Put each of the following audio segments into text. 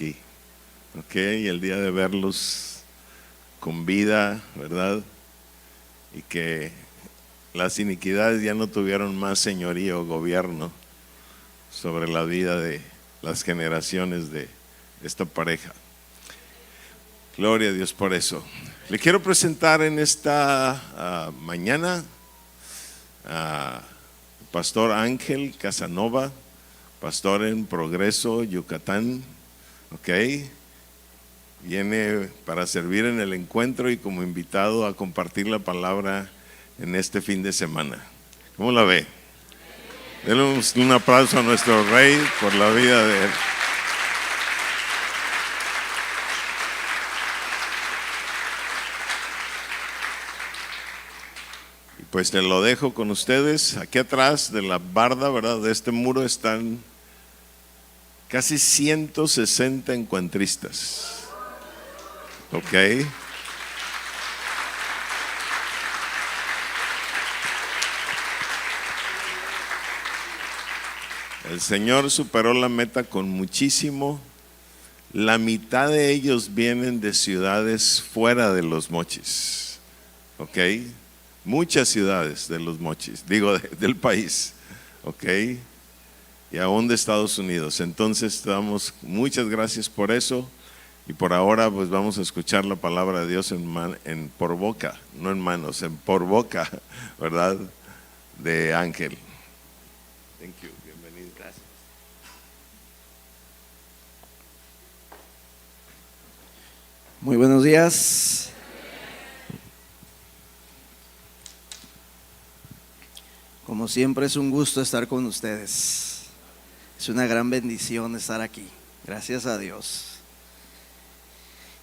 aquí, ¿ok? Y el día de verlos con vida, ¿verdad? Y que las iniquidades ya no tuvieron más señoría o gobierno sobre la vida de las generaciones de esta pareja. Gloria a Dios por eso. Le quiero presentar en esta mañana a Pastor Ángel Casanova, pastor en Progreso, Yucatán, ¿ok? Viene para servir en el encuentro y como invitado a compartir la palabra en este fin de semana. ¿Cómo la ve? Denle un aplauso a nuestro Rey por la vida de él. Y pues te lo dejo con ustedes. Aquí atrás de la barda, ¿verdad?, de este muro están casi 160 encuentristas. ¿Ok? El Señor superó la meta con muchísimo. La mitad de ellos vienen de ciudades fuera de Los Mochis. ¿Ok? Muchas ciudades de Los Mochis, del país. ¿Ok? Y aún de Estados Unidos. Entonces damos muchas gracias por eso. Y por ahora pues vamos a escuchar la palabra de Dios por boca, no en manos, por boca, ¿verdad? De Ángel. Thank you, bienvenido. Gracias. Muy buenos días. Como siempre es un gusto estar con ustedes. Es una gran bendición estar aquí. Gracias a Dios.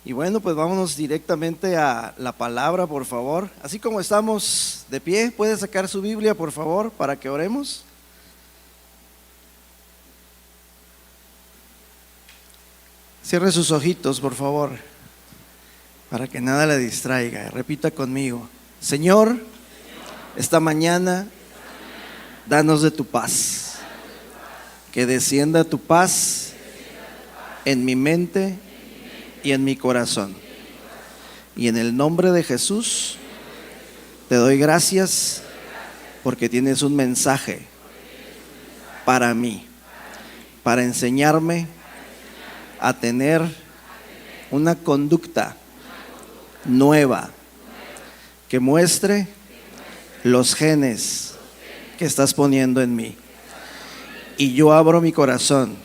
Y bueno, pues vámonos directamente a la palabra, por favor. Así como estamos de pie, ¿puede sacar su Biblia, por favor, para que oremos? Cierre sus ojitos, por favor, para que nada le distraiga. Repita conmigo: Señor, esta mañana, danos de tu paz. Que descienda tu paz en mi mente y en mi corazón. Y en el nombre de Jesús te doy gracias porque tienes un mensaje para mí, para enseñarme a tener una conducta nueva que muestre los genes que estás poniendo en mí. Y yo abro mi corazón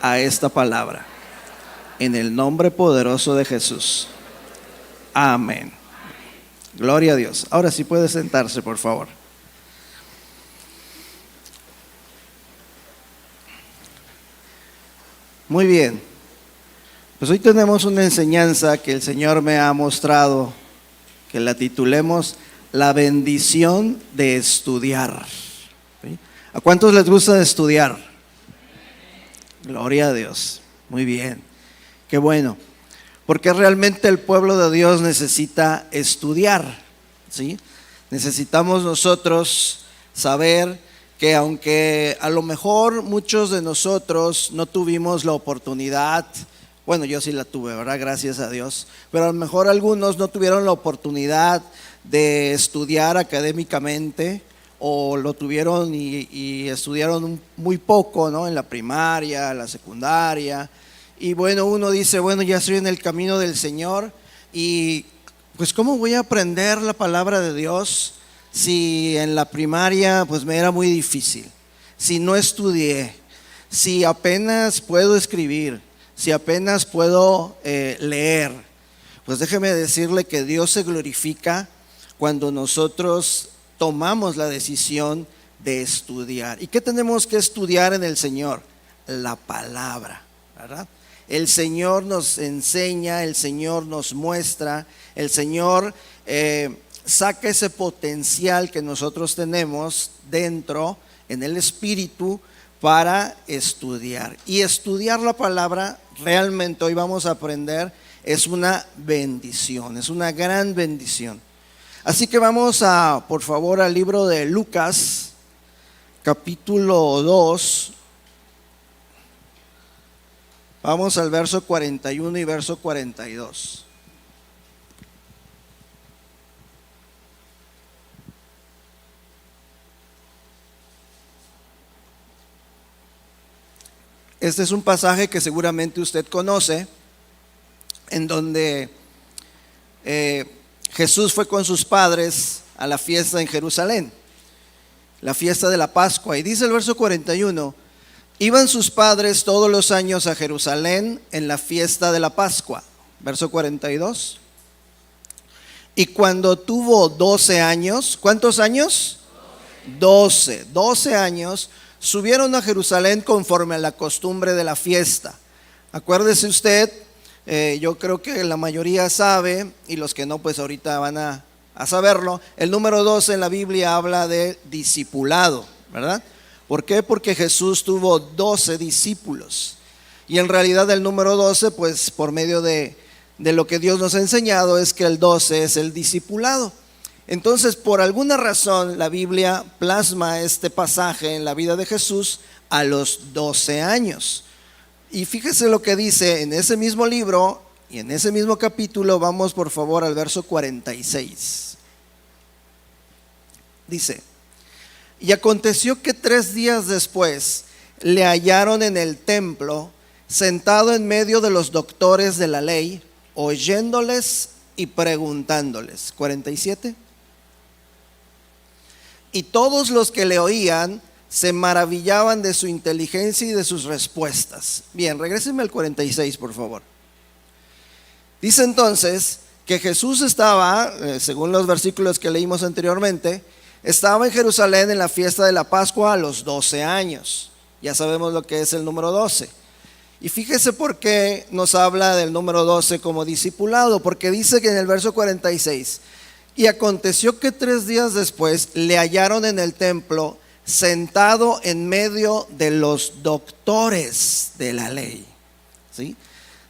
a esta palabra. En el nombre poderoso de Jesús. Amén. Gloria a Dios. Ahora sí puede sentarse, por favor. Muy bien. Pues hoy tenemos una enseñanza que el Señor me ha mostrado, que la titulemos La bendición de estudiar. ¿Sí? ¿A cuántos les gusta estudiar? Gloria a Dios. Muy bien. Qué bueno, porque realmente el pueblo de Dios necesita estudiar, ¿sí? Necesitamos nosotros saber que aunque a lo mejor muchos de nosotros no tuvimos la oportunidad, bueno, yo sí la tuve, ¿verdad? Gracias a Dios, pero a lo mejor algunos no tuvieron la oportunidad de estudiar académicamente o lo tuvieron y estudiaron muy poco, ¿no? En la primaria, la secundaria. Y bueno, uno dice, bueno, ya estoy en el camino del Señor y pues ¿cómo voy a aprender la palabra de Dios si en la primaria pues me era muy difícil? Si no estudié, si apenas puedo escribir, si apenas puedo leer. Pues déjeme decirle que Dios se glorifica cuando nosotros tomamos la decisión de estudiar. ¿Y qué tenemos que estudiar en el Señor? La palabra, ¿verdad? El Señor nos enseña, el Señor nos muestra, el Señor saca ese potencial que nosotros tenemos dentro, en el espíritu, para estudiar. Y estudiar la palabra, realmente hoy vamos a aprender, es una bendición, es una gran bendición. Así que vamos por favor, al libro de Lucas, capítulo 2. Vamos al verso 41 y verso 42. Este es un pasaje que seguramente usted conoce, en donde Jesús fue con sus padres a la fiesta en Jerusalén, la fiesta de la Pascua. Y dice el verso 41, iban sus padres todos los años a Jerusalén en la fiesta de la Pascua. Verso 42. Y cuando tuvo 12 años, ¿cuántos años? 12 años, subieron a Jerusalén conforme a la costumbre de la fiesta. Acuérdese usted, yo creo que la mayoría sabe, y los que no, pues ahorita van a saberlo. El número 12 en la Biblia habla de discipulado, ¿verdad? ¿Por qué? Porque Jesús tuvo 12 discípulos. Y en realidad el número 12, pues por medio de lo que Dios nos ha enseñado, es que el 12 es el discipulado. Entonces, por alguna razón, la Biblia plasma este pasaje en la vida de Jesús a los 12 años. Y fíjese lo que dice en ese mismo libro y en ese mismo capítulo. Vamos por favor al verso 46. Dice: y aconteció que 3 días después le hallaron en el templo, sentado en medio de los doctores de la ley, oyéndoles y preguntándoles. 47. Y todos los que le oían se maravillaban de su inteligencia y de sus respuestas. Bien, regrésenme al 46, por favor. Dice entonces que Jesús estaba, según los versículos que leímos anteriormente, estaba en Jerusalén en la fiesta de la Pascua a los 12 años. Ya sabemos lo que es el número 12. Y fíjese por qué nos habla del número 12 como discipulado, porque dice que en el verso 46, y aconteció que 3 días después le hallaron en el templo, sentado en medio de los doctores de la ley. ¿Sí?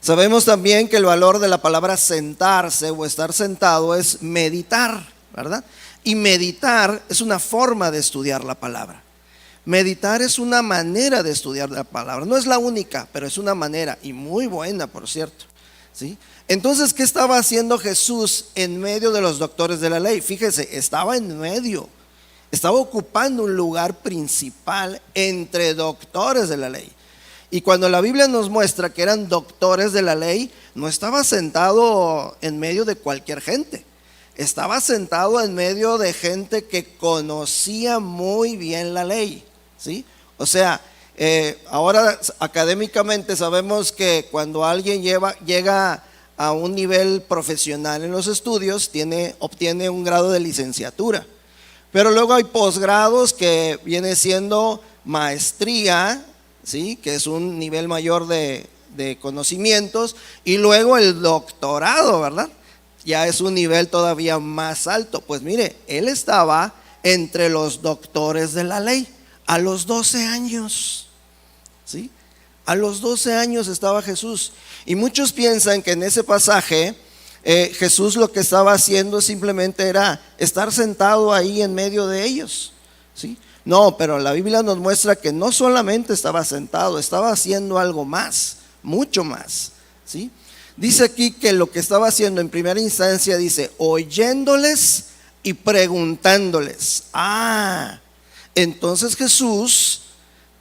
Sabemos también que el valor de la palabra sentarse o estar sentado es meditar, ¿verdad? Y meditar es una forma de estudiar la palabra. Meditar es una manera de estudiar la palabra. No es la única, pero es una manera, y muy buena, por cierto. ¿Sí? Entonces, ¿qué estaba haciendo Jesús en medio de los doctores de la ley? Fíjese, estaba en medio. Estaba ocupando un lugar principal entre doctores de la ley. Y cuando la Biblia nos muestra que eran doctores de la ley, no estaba sentado en medio de cualquier gente. Estaba sentado en medio de gente que conocía muy bien la ley, ¿sí? O sea, ahora académicamente sabemos que cuando alguien llega a un nivel profesional en los estudios, obtiene un grado de licenciatura. Pero luego hay posgrados que viene siendo maestría, ¿sí? Que es un nivel mayor de conocimientos, y luego el doctorado, ¿verdad? Ya es un nivel todavía más alto. Pues mire, él estaba entre los doctores de la ley a los 12 años, ¿sí? A los 12 años estaba Jesús. Y muchos piensan que en ese pasaje Jesús lo que estaba haciendo simplemente era estar sentado ahí en medio de ellos, ¿sí? No, pero la Biblia nos muestra que no solamente estaba sentado, estaba haciendo algo más, mucho más, ¿sí? Dice aquí que lo que estaba haciendo en primera instancia, dice, oyéndoles y preguntándoles. Entonces Jesús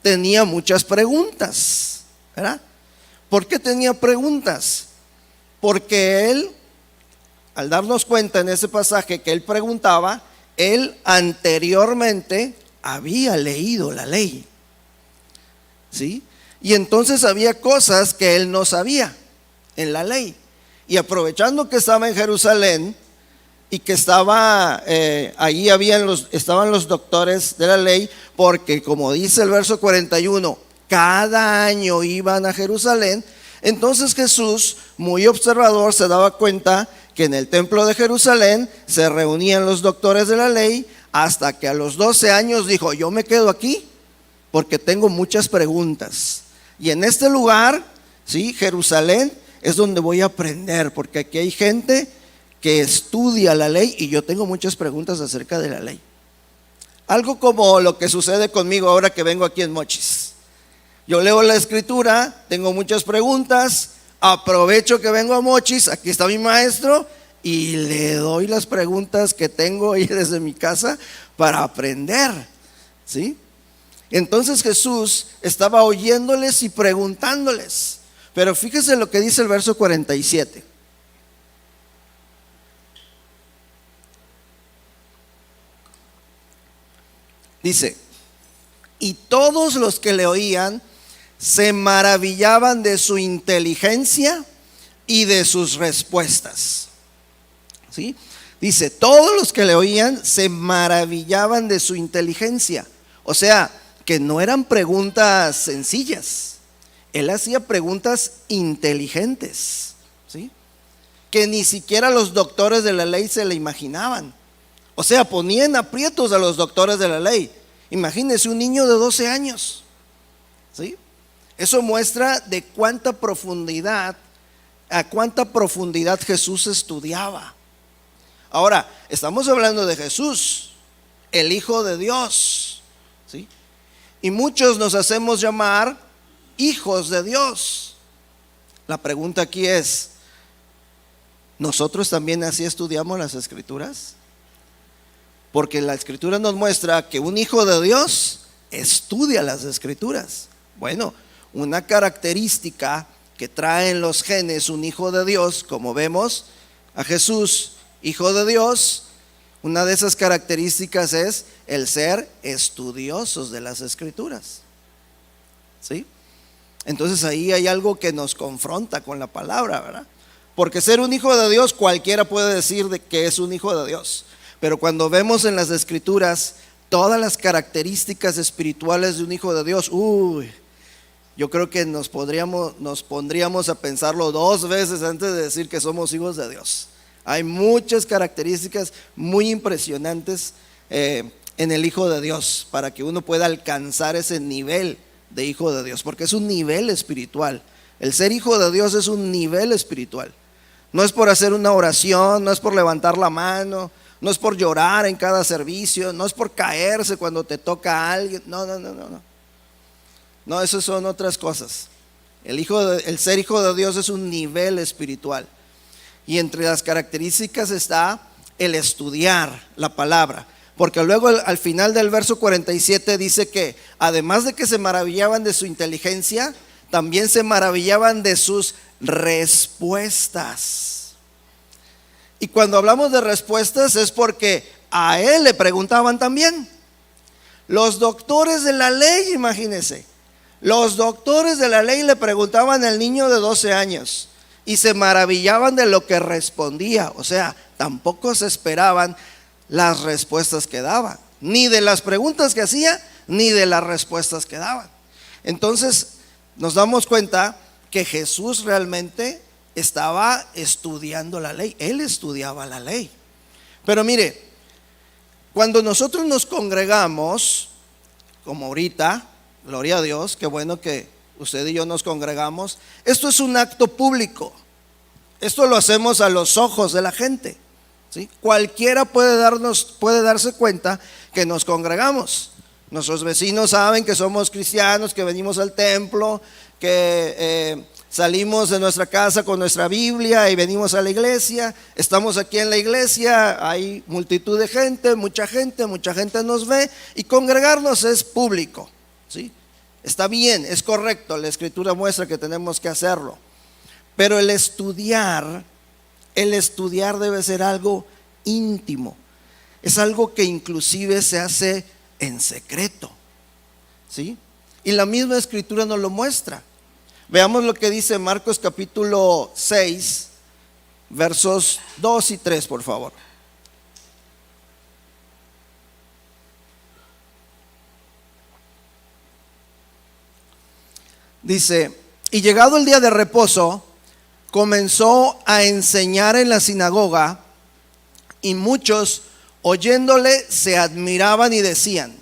tenía muchas preguntas, ¿verdad? ¿Por qué tenía preguntas? Porque él, al darnos cuenta en ese pasaje que él preguntaba, él anteriormente había leído la ley, ¿sí? Y entonces había cosas que él no sabía en la ley. Y aprovechando que estaba en Jerusalén y que estaba ahí estaban los doctores de la ley, porque como dice el verso 41, cada año iban a Jerusalén. Entonces Jesús, muy observador, se daba cuenta que en el templo de Jerusalén se reunían los doctores de la ley, hasta que a los 12 años dijo, yo me quedo aquí porque tengo muchas preguntas. Y en este lugar, ¿sí? Jerusalén, es donde voy a aprender, porque aquí hay gente que estudia la ley y yo tengo muchas preguntas acerca de la ley. Algo como lo que sucede conmigo ahora que vengo aquí en Mochis. Yo leo la escritura, tengo muchas preguntas, aprovecho que vengo a Mochis, aquí está mi maestro, y le doy las preguntas que tengo ahí desde mi casa para aprender, ¿sí? Entonces Jesús estaba oyéndoles y preguntándoles. Pero fíjese lo que dice el verso 47. Dice: y todos los que le oían se maravillaban de su inteligencia y de sus respuestas. ¿Sí? Dice, todos los que le oían se maravillaban de su inteligencia. O sea, que no eran preguntas sencillas. Él hacía preguntas inteligentes, ¿sí? Que ni siquiera los doctores de la ley se le imaginaban. O sea, ponían aprietos a los doctores de la ley. Imagínense un niño de 12 años, ¿sí? Eso muestra de a cuánta profundidad Jesús estudiaba. Ahora, estamos hablando de Jesús, el Hijo de Dios, ¿sí? Y muchos nos hacemos llamar hijos de Dios. La pregunta aquí es, ¿nosotros también así estudiamos las Escrituras? Porque la Escritura nos muestra que un hijo de Dios estudia las Escrituras. Bueno, una característica que trae en los genes un hijo de Dios, como vemos a Jesús, hijo de Dios, una de esas características es el ser estudiosos de las Escrituras, ¿sí? Entonces ahí hay algo que nos confronta con la palabra, ¿verdad? Porque ser un hijo de Dios, cualquiera puede decir de que es un hijo de Dios. Pero cuando vemos en las Escrituras todas las características espirituales de un hijo de Dios, yo creo que nos pondríamos a pensarlo 2 veces antes de decir que somos hijos de Dios. Hay muchas características muy impresionantes en el Hijo de Dios para que uno pueda alcanzar ese nivel de Hijo de Dios, porque es un nivel espiritual. El ser hijo de Dios es un nivel espiritual. No es por hacer una oración, no es por levantar la mano, no es por llorar en cada servicio, no es por caerse cuando te toca a alguien. No, eso son otras cosas. El ser hijo de Dios es un nivel espiritual. Y entre las características está el estudiar la palabra. Porque luego al final del verso 47 dice que además de que se maravillaban de su inteligencia, también se maravillaban de sus respuestas. Y cuando hablamos de respuestas es porque a él le preguntaban también. Los doctores de la ley, imagínense, los doctores de la ley le preguntaban al niño de 12 años y se maravillaban de lo que respondía. O sea, tampoco se esperaban las respuestas que daba, ni de las preguntas que hacía, ni de las respuestas que daban. Entonces nos damos cuenta que Jesús realmente estaba estudiando la ley. Él estudiaba la ley. Pero mire, cuando nosotros nos congregamos, como ahorita, gloria a Dios, qué bueno que usted y yo nos congregamos, esto es un acto público. Esto lo hacemos a los ojos de la gente, ¿sí? Cualquiera puede darse cuenta que nos congregamos. Nuestros vecinos saben que somos cristianos, que venimos al templo, que salimos de nuestra casa con nuestra Biblia y venimos a la iglesia. Estamos aquí en la iglesia, hay multitud de gente, mucha gente nos ve, y congregarnos es público, ¿sí? Está bien, es correcto, la Escritura muestra que tenemos que hacerlo. Pero el estudiar debe ser algo íntimo. Es algo que inclusive se hace en secreto, ¿sí? Y la misma Escritura nos lo muestra. Veamos lo que dice Marcos capítulo 6, versos 2 y 3, por favor. Dice, y llegado el día de reposo, comenzó a enseñar en la sinagoga, y muchos oyéndole se admiraban y decían,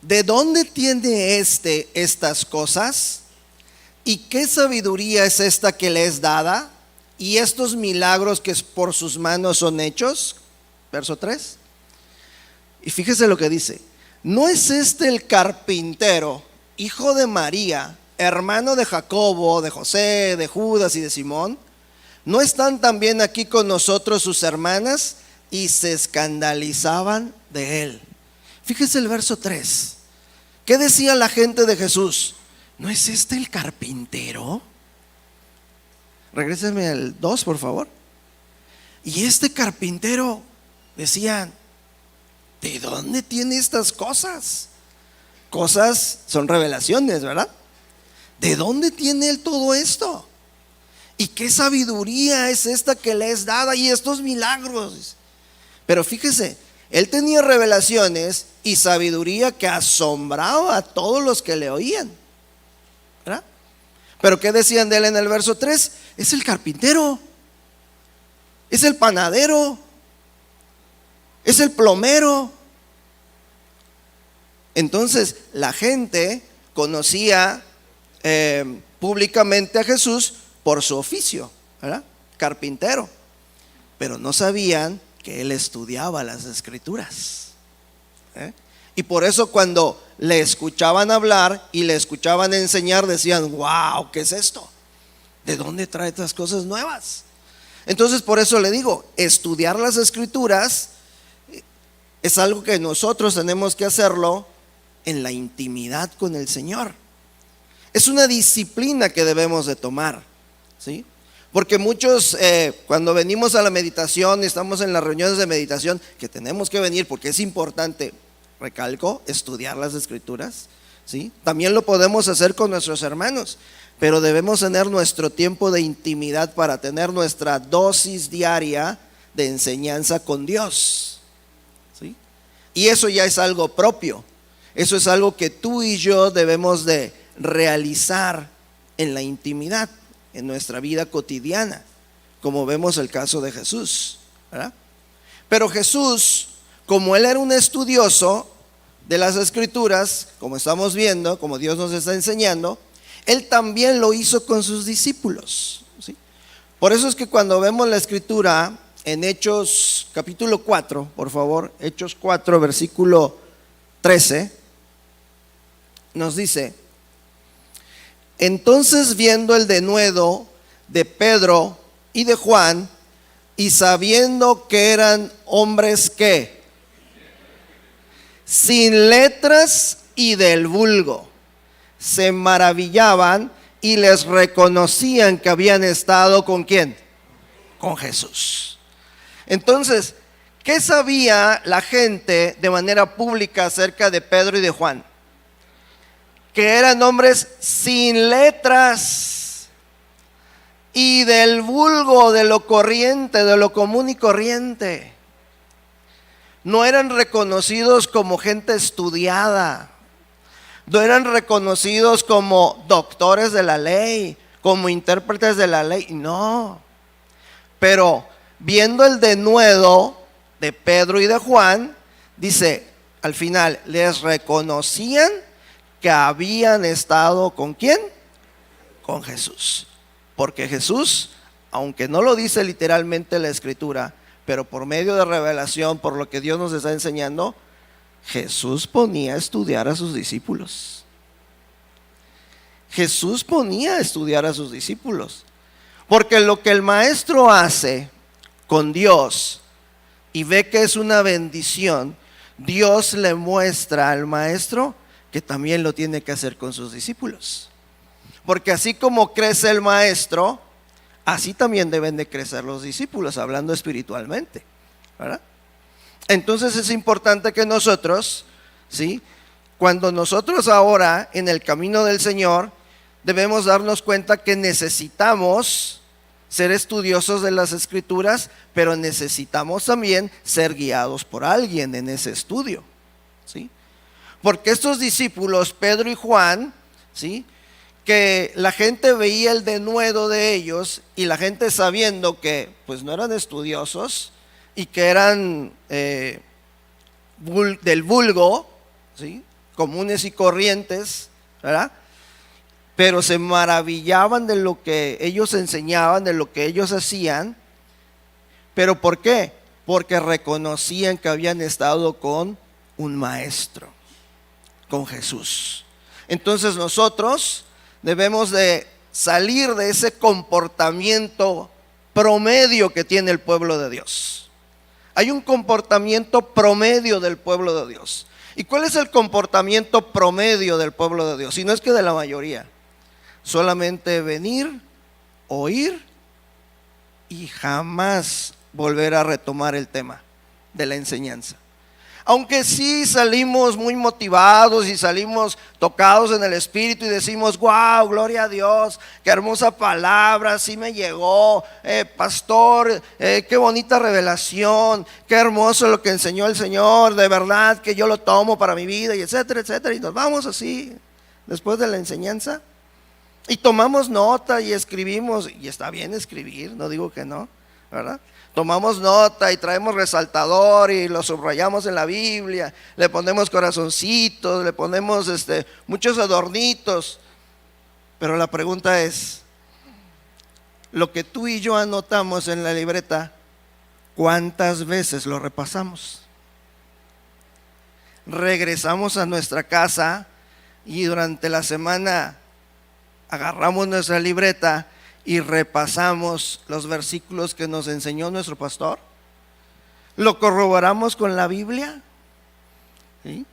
¿de dónde tiene estas cosas? ¿Y qué sabiduría es esta que le es dada? ¿Y estos milagros que por sus manos son hechos? Verso 3. Y fíjese lo que dice, ¿no es este el carpintero, hijo de María, hermano de Jacobo, de José, de Judas y de Simón, ¿no están también aquí con nosotros sus hermanas? Y se escandalizaban de él. Fíjese el verso 3. ¿Qué decía la gente de Jesús? ¿No es este el carpintero? Regréseme al 2, por favor. Y este carpintero, decían, ¿de dónde tiene estas cosas? Cosas son revelaciones, ¿verdad? ¿De dónde tiene él todo esto? ¿Y qué sabiduría es esta que le es dada y estos milagros? Pero fíjese, él tenía revelaciones y sabiduría que asombraba a todos los que le oían, ¿verdad? Pero ¿qué decían de él en el verso 3? Es el carpintero, es el panadero, es el plomero. Entonces la gente conocía públicamente a Jesús por su oficio, ¿verdad? Carpintero, pero no sabían que él estudiaba las escrituras. Y por eso cuando le escuchaban hablar y le escuchaban enseñar, decían, wow, ¿qué es esto? ¿De dónde trae estas cosas nuevas? Entonces por eso le digo, estudiar las escrituras es algo que nosotros tenemos que hacerlo en la intimidad con el Señor. Es una disciplina que debemos de tomar, ¿sí? Porque muchos cuando venimos a la meditación, estamos en las reuniones de meditación, que tenemos que venir porque es importante, recalco, estudiar las escrituras, ¿sí? También lo podemos hacer con nuestros hermanos, pero debemos tener nuestro tiempo de intimidad para tener nuestra dosis diaria de enseñanza con Dios, ¿sí? Y eso ya es algo propio, eso es algo que tú y yo debemos de realizar en la intimidad, en nuestra vida cotidiana, como vemos el caso de Jesús, ¿verdad? Pero Jesús, como él era un estudioso de las escrituras, como estamos viendo, como Dios nos está enseñando, él también lo hizo con sus discípulos, ¿sí? Por eso es que cuando vemos la escritura en Hechos capítulo 4, por favor, Hechos 4 versículo 13, nos dice: entonces, viendo el denuedo de Pedro y de Juan, y sabiendo que eran hombres que sin letras y del vulgo, se maravillaban y les reconocían que habían estado ¿con quién? Con Jesús. Entonces, ¿qué sabía la gente de manera pública acerca de Pedro y de Juan? Que eran hombres sin letras y del vulgo, de lo corriente, de lo común y corriente. No eran reconocidos como gente estudiada, no eran reconocidos como doctores de la ley, como intérpretes de la ley, no. Pero viendo el denuedo de Pedro y de Juan, dice al final, les reconocían que habían estado ¿con quién? Con Jesús. Porque Jesús, aunque no lo dice literalmente la escritura, pero por medio de revelación, por lo que Dios nos está enseñando, Jesús ponía a estudiar a sus discípulos. Jesús ponía a estudiar a sus discípulos. Porque lo que el maestro hace con Dios y ve que es una bendición, Dios le muestra al maestro que también lo tiene que hacer con sus discípulos. Porque así como crece el maestro, así también deben de crecer los discípulos, hablando espiritualmente, ¿verdad? Entonces es importante que nosotros, ¿sí? Cuando nosotros ahora en el camino del Señor, debemos darnos cuenta que necesitamos ser estudiosos de las escrituras, pero necesitamos también ser guiados por alguien en ese estudio, ¿sí? Porque estos discípulos, Pedro y Juan, ¿sí?, que la gente veía el denuedo de ellos y la gente sabiendo que pues no eran estudiosos y que eran del vulgo, ¿sí?, comunes y corrientes, ¿verdad? Pero se maravillaban de lo que ellos enseñaban, de lo que ellos hacían. ¿Pero por qué? Porque reconocían que habían estado con un maestro, con Jesús. Entonces nosotros, debemos de salir de ese comportamiento promedio que tiene el pueblo de Dios. Hay un comportamiento promedio del pueblo de Dios. ¿Y cuál es el comportamiento promedio del pueblo de Dios? Si no es que de la mayoría. Solamente venir, oír y jamás volver a retomar el tema de la enseñanza. Aunque sí salimos muy motivados y salimos tocados en el espíritu y decimos, wow, gloria a Dios, qué hermosa palabra, sí me llegó, pastor, qué bonita revelación, qué hermoso lo que enseñó el Señor, de verdad que yo lo tomo para mi vida, y etcétera, etcétera. Y nos vamos así después de la enseñanza y tomamos nota y escribimos, y está bien escribir, no digo que no, ¿verdad? Tomamos nota y traemos resaltador y lo subrayamos en la Biblia, le ponemos corazoncitos, le ponemos muchos adornitos. Pero la pregunta es, lo que tú y yo anotamos en la libreta, ¿cuántas veces lo repasamos? Regresamos a nuestra casa y durante la semana agarramos nuestra libreta y repasamos los versículos que nos enseñó nuestro pastor. ¿Lo corroboramos con la Biblia? ¿Sí?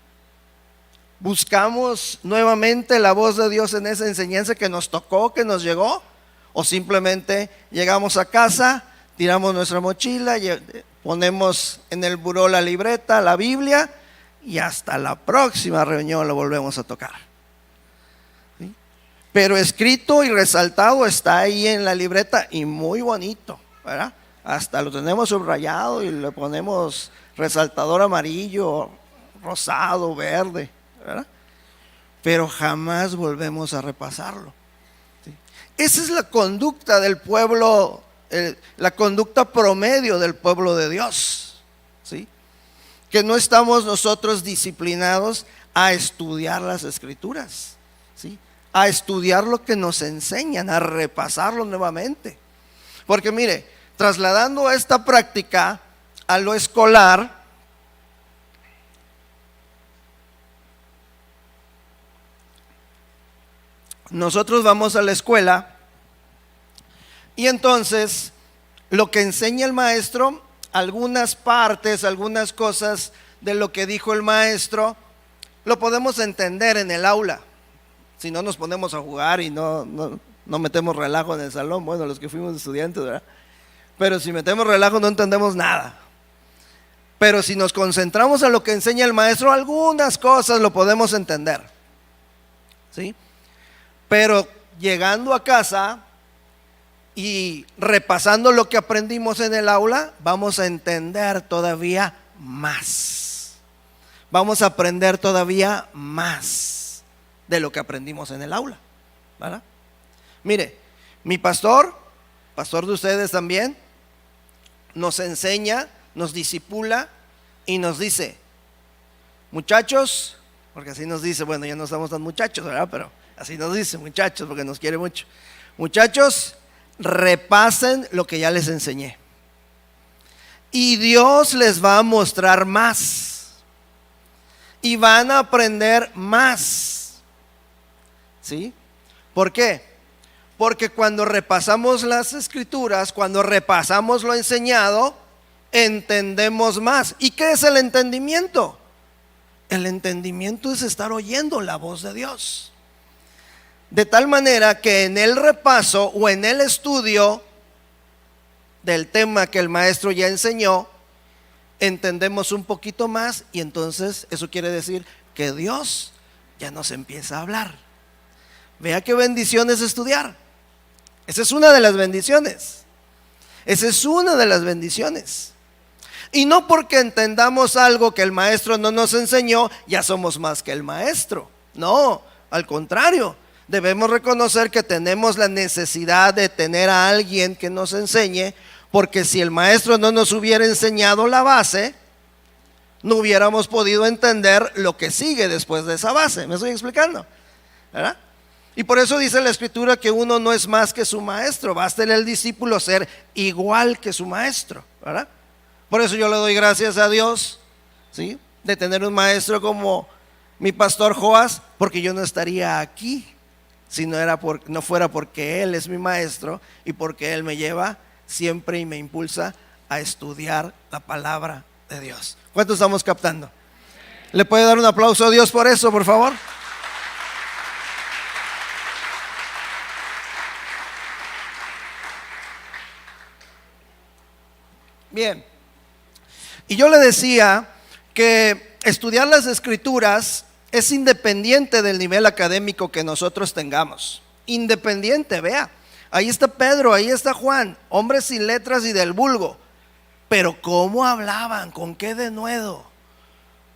¿Buscamos nuevamente la voz de Dios en esa enseñanza que nos tocó, que nos llegó? ¿O simplemente llegamos a casa, tiramos nuestra mochila, ponemos en el buró la libreta, la Biblia, y hasta la próxima reunión lo volvemos a tocar? Pero escrito y resaltado está ahí en la libreta y muy bonito, ¿verdad? Hasta lo tenemos subrayado y le ponemos resaltador amarillo, rosado, verde, ¿verdad? Pero jamás volvemos a repasarlo. ¿Sí? Esa es la conducta del pueblo, la conducta promedio del pueblo de Dios, ¿sí? Que no estamos nosotros disciplinados a estudiar las Escrituras, ¿sí? A estudiar lo que nos enseñan, a repasarlo nuevamente. Porque mire, trasladando esta práctica a lo escolar, nosotros vamos a la escuela y entonces lo que enseña el maestro, algunas partes, algunas cosas de lo que dijo el maestro, lo podemos entender en el aula. Si no nos ponemos a jugar y no metemos relajo en el salón, bueno, los que fuimos estudiantes, ¿verdad? Pero si metemos relajo no entendemos nada. Pero si nos concentramos en lo que enseña el maestro, algunas cosas lo podemos entender, ¿sí? Pero llegando a casa y repasando lo que aprendimos en el aula, vamos a entender todavía más. Vamos a aprender todavía más de lo que aprendimos en el aula, ¿verdad? Mire, mi pastor de ustedes también, nos enseña, nos discipula y nos dice, muchachos, porque así nos dice, bueno, ya no estamos tan muchachos, ¿verdad? Pero así nos dice, muchachos, porque nos quiere mucho. Muchachos, repasen lo que ya les enseñé. Y Dios les va a mostrar más. Y van a aprender más. ¿Sí? ¿Por qué? Porque cuando repasamos las Escrituras, cuando repasamos lo enseñado, entendemos más. ¿Y qué es el entendimiento? El entendimiento es estar oyendo la voz de Dios. De tal manera que en el repaso o en el estudio del tema que el maestro ya enseñó, entendemos un poquito más y entonces eso quiere decir que Dios ya nos empieza a hablar. Vea qué bendición es estudiar. Esa es una de las bendiciones. Esa es una de las bendiciones. Y no porque entendamos algo que el maestro no nos enseñó, ya somos más que el maestro. No, al contrario, debemos reconocer que tenemos la necesidad de tener a alguien que nos enseñe, porque si el maestro no nos hubiera enseñado la base, no hubiéramos podido entender lo que sigue después de esa base. ¿Me estoy explicando? ¿Verdad? Y por eso dice la Escritura que uno no es más que su maestro. Basta en el discípulo ser igual que su maestro, ¿verdad? Por eso yo le doy gracias a Dios, ¿sí?, de tener un maestro como mi pastor Joás, porque yo no estaría aquí si no fuera porque Él es mi maestro y porque Él me lleva siempre y me impulsa a estudiar la palabra de Dios. ¿Cuántos estamos captando? ¿Le puede dar un aplauso a Dios por eso, por favor? Bien. Y yo le decía que estudiar las Escrituras es independiente del nivel académico que nosotros tengamos. Independiente, vea. Ahí está Pedro, ahí está Juan, hombres sin letras y del vulgo. Pero ¿cómo hablaban? ¿Con qué denuedo?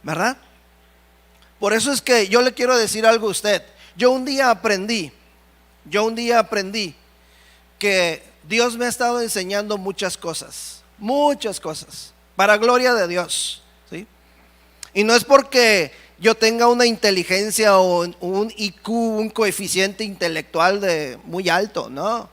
¿Verdad? Por eso es que yo le quiero decir algo a usted. Yo un día aprendí que Dios me ha estado enseñando muchas cosas, para gloria de Dios, ¿sí? Y no es porque yo tenga una inteligencia o un IQ, un coeficiente intelectual muy alto, no,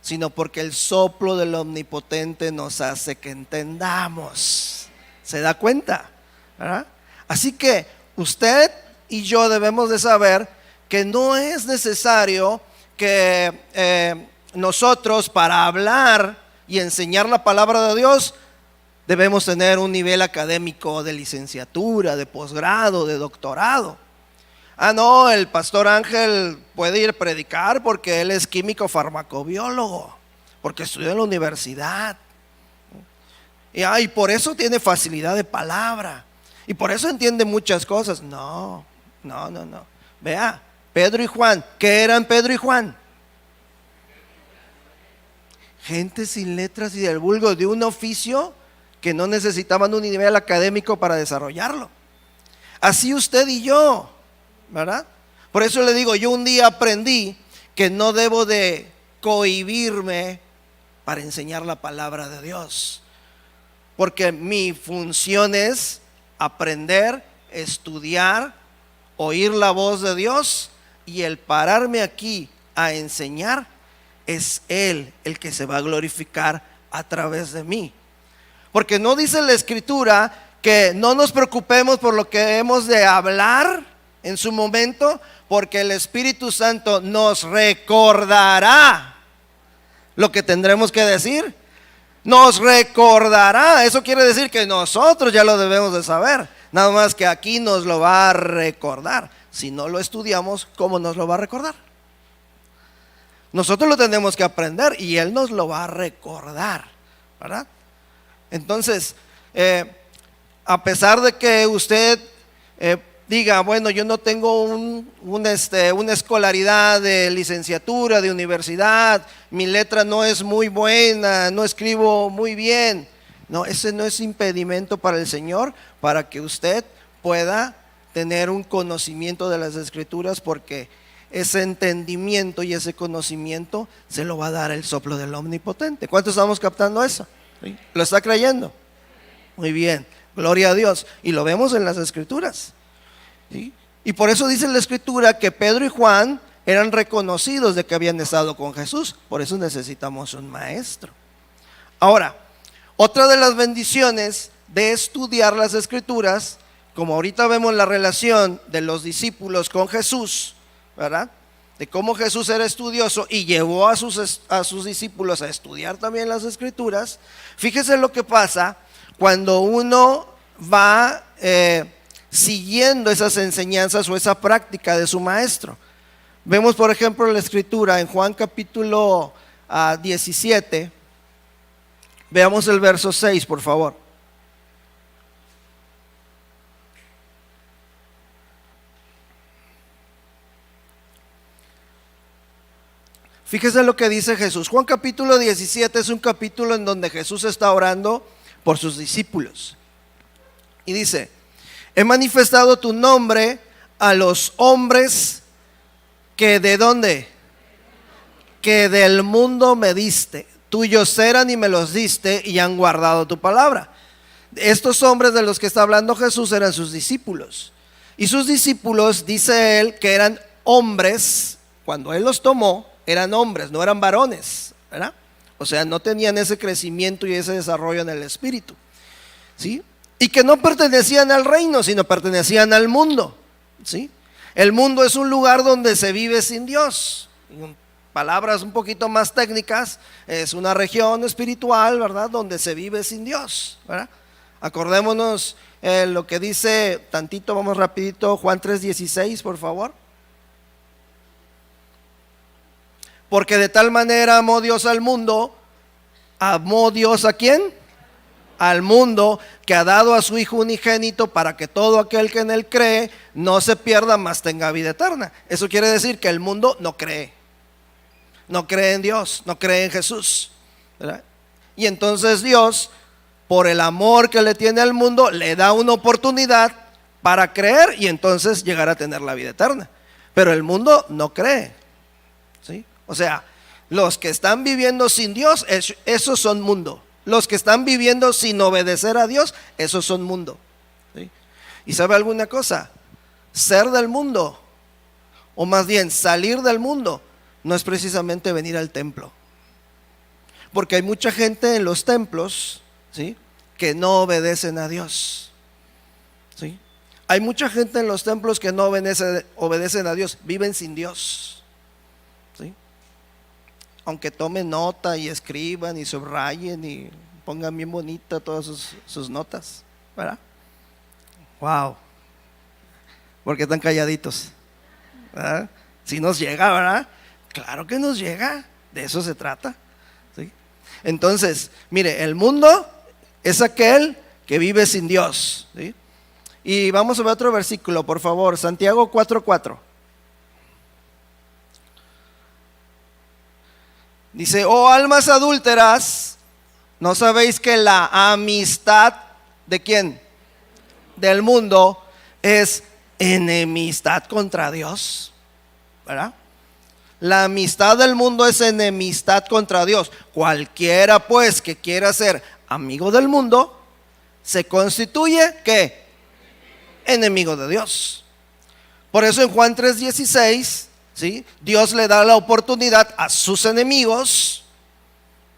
sino porque el soplo del Omnipotente nos hace que entendamos. ¿Se da cuenta? ¿Verdad? Así que usted y yo debemos de saber que no es necesario que nosotros, para hablar y enseñar la palabra de Dios, debemos tener un nivel académico de licenciatura, de posgrado, de doctorado. No, el pastor Ángel puede ir a predicar porque él es químico farmacobiólogo, porque estudió en la universidad. Y por eso tiene facilidad de palabra. Y por eso entiende muchas cosas. No. Vea, Pedro y Juan. ¿Qué eran Pedro y Juan? Gente sin letras y del vulgo, de un oficio que no necesitaban un nivel académico para desarrollarlo. Así usted y yo, ¿verdad? Por eso le digo, yo un día aprendí que no debo de cohibirme para enseñar la palabra de Dios. Porque mi función es aprender, estudiar, oír la voz de Dios, y el pararme aquí a enseñar, es Él el que se va a glorificar a través de mí. Porque no dice la Escritura que no nos preocupemos por lo que hemos de hablar en su momento, porque el Espíritu Santo nos recordará lo que tendremos que decir. Nos recordará. Eso quiere decir que nosotros ya lo debemos de saber, nada más que aquí nos lo va a recordar. Si no lo estudiamos, ¿cómo nos lo va a recordar? Nosotros lo tenemos que aprender y Él nos lo va a recordar, ¿verdad? Entonces, a pesar de que usted diga, bueno, yo no tengo una escolaridad de licenciatura, de universidad, mi letra no es muy buena, no escribo muy bien. No, ese no es impedimento para el Señor, para que usted pueda tener un conocimiento de las Escrituras, porque ese entendimiento y ese conocimiento se lo va a dar el soplo del Omnipotente. ¿Cuántos estamos captando eso? ¿Sí? ¿Lo está creyendo? Muy bien, gloria a Dios. Y lo vemos en las Escrituras, ¿sí? Y por eso dice la Escritura que Pedro y Juan eran reconocidos de que habían estado con Jesús. Por eso necesitamos un maestro. Ahora, otra de las bendiciones de estudiar las Escrituras, como ahorita vemos la relación de los discípulos con Jesús, ¿verdad? De cómo Jesús era estudioso y llevó a sus discípulos a estudiar también las Escrituras. Fíjese lo que pasa cuando uno va siguiendo esas enseñanzas o esa práctica de su maestro. Vemos, por ejemplo, la Escritura en Juan capítulo 17. Veamos el verso 6, por favor. Fíjese lo que dice Jesús. Juan capítulo 17 es un capítulo en donde Jesús está orando por sus discípulos. Y dice: he manifestado tu nombre a los hombres que ¿de dónde? Que del mundo me diste. Tuyos eran y me los diste y han guardado tu palabra. Estos hombres de los que está hablando Jesús eran sus discípulos. Y sus discípulos, dice él, que eran hombres. Cuando él los tomó, eran hombres, no eran varones, ¿verdad? O sea, no tenían ese crecimiento y ese desarrollo en el espíritu, ¿sí? Y que no pertenecían al reino, sino pertenecían al mundo, ¿sí? El mundo es un lugar donde se vive sin Dios. En palabras un poquito más técnicas, es una región espiritual, ¿verdad? Donde se vive sin Dios, ¿verdad? Acordémonos lo que dice tantito, vamos rapidito, Juan 3:16, por favor. Porque de tal manera amó Dios al mundo. ¿Amó Dios a quién? Al mundo, que ha dado a su Hijo unigénito para que todo aquel que en él cree no se pierda, mas tenga vida eterna. Eso quiere decir que el mundo no cree. No cree en Dios, no cree en Jesús, ¿verdad? Y entonces Dios, por el amor que le tiene al mundo, le da una oportunidad para creer y entonces llegar a tener la vida eterna. Pero el mundo no cree, ¿sí? O sea, los que están viviendo sin Dios, esos son mundo. Los que están viviendo sin obedecer a Dios, esos son mundo, ¿sí? Y sabe alguna cosa, ser del mundo, o más bien salir del mundo, no es precisamente venir al templo. Porque hay mucha gente en los templos, ¿sí?, que no obedecen a Dios, ¿sí? Hay mucha gente en los templos que no obedecen a Dios, viven sin Dios, ¿sí? Aunque tomen nota y escriban y subrayen y pongan bien bonita todas sus notas, ¿verdad? Wow. ¿Por qué tan calladitos? ¿Verdad? Si nos llega, ¿verdad? Claro que nos llega, de eso se trata, ¿sí? Entonces, mire, el mundo es aquel que vive sin Dios, ¿sí? Y vamos a ver otro versículo, por favor, Santiago 4:4. Dice, oh almas adúlteras, ¿no sabéis que la amistad de quién? Del mundo es enemistad contra Dios, ¿verdad? La amistad del mundo es enemistad contra Dios. Cualquiera pues que quiera ser amigo del mundo, se constituye, ¿qué? Enemigo de Dios. Por eso en Juan 3:16, ¿sí?, Dios le da la oportunidad a sus enemigos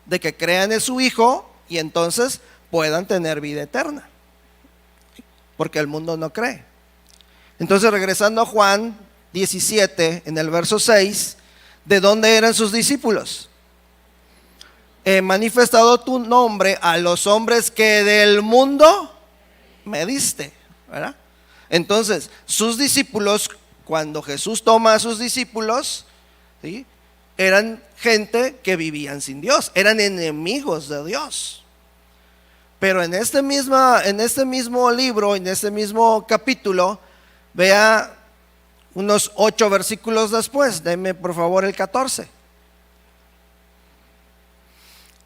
de que crean en su Hijo y entonces puedan tener vida eterna, porque el mundo no cree. Entonces, regresando a Juan 17, en el verso 6, ¿de dónde eran sus discípulos? He manifestado tu nombre a los hombres que del mundo me diste, ¿verdad? Entonces, sus discípulos, cuando Jesús toma a sus discípulos, ¿sí?, eran gente que vivían sin Dios, eran enemigos de Dios. Pero en este mismo libro, en este mismo capítulo, vea unos 8 versículos después, denme por favor el 14.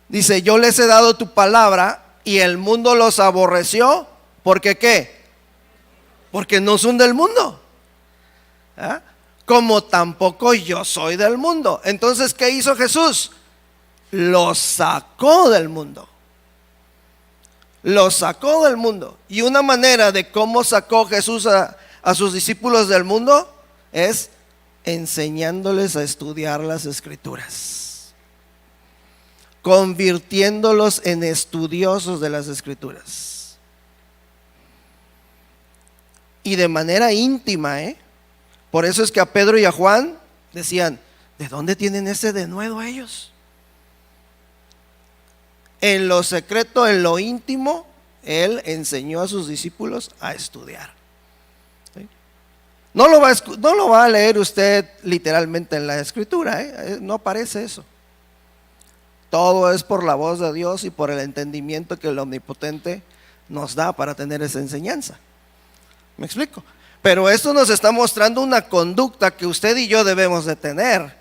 Dice, yo les he dado tu palabra y el mundo los aborreció. ¿Porque qué? Porque no son del mundo, ¿ah? Como tampoco yo soy del mundo. Entonces, ¿qué hizo Jesús? Los sacó del mundo. Los sacó del mundo. Y una manera de cómo sacó Jesús a sus discípulos del mundo es enseñándoles a estudiar las Escrituras, convirtiéndolos en estudiosos de las Escrituras. Y de manera íntima, Por eso es que a Pedro y a Juan decían, ¿de dónde tienen ese denuedo ellos? En lo secreto, en lo íntimo, Él enseñó a sus discípulos a estudiar. ¿Sí? No lo va a leer usted literalmente en la Escritura, no aparece eso. Todo es por la voz de Dios y por el entendimiento que el Omnipotente nos da para tener esa enseñanza. ¿Me explico? Pero esto nos está mostrando una conducta que usted y yo debemos de tener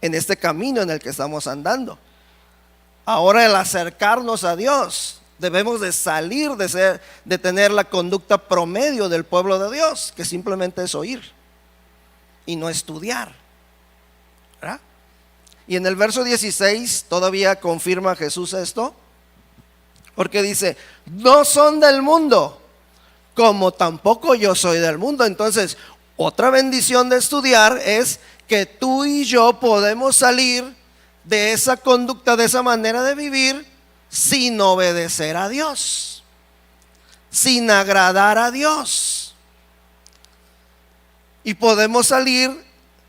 en este camino en el que estamos andando. Ahora, el acercarnos a Dios, debemos de salir de tener la conducta promedio del pueblo de Dios, que simplemente es oír y no estudiar, ¿verdad? Y en el verso 16 todavía confirma Jesús esto, porque dice, no son del mundo, como tampoco yo soy del mundo. Entonces, otra bendición de estudiar es que tú y yo podemos salir de esa conducta, de esa manera de vivir, sin obedecer a Dios, sin agradar a Dios. y podemos salir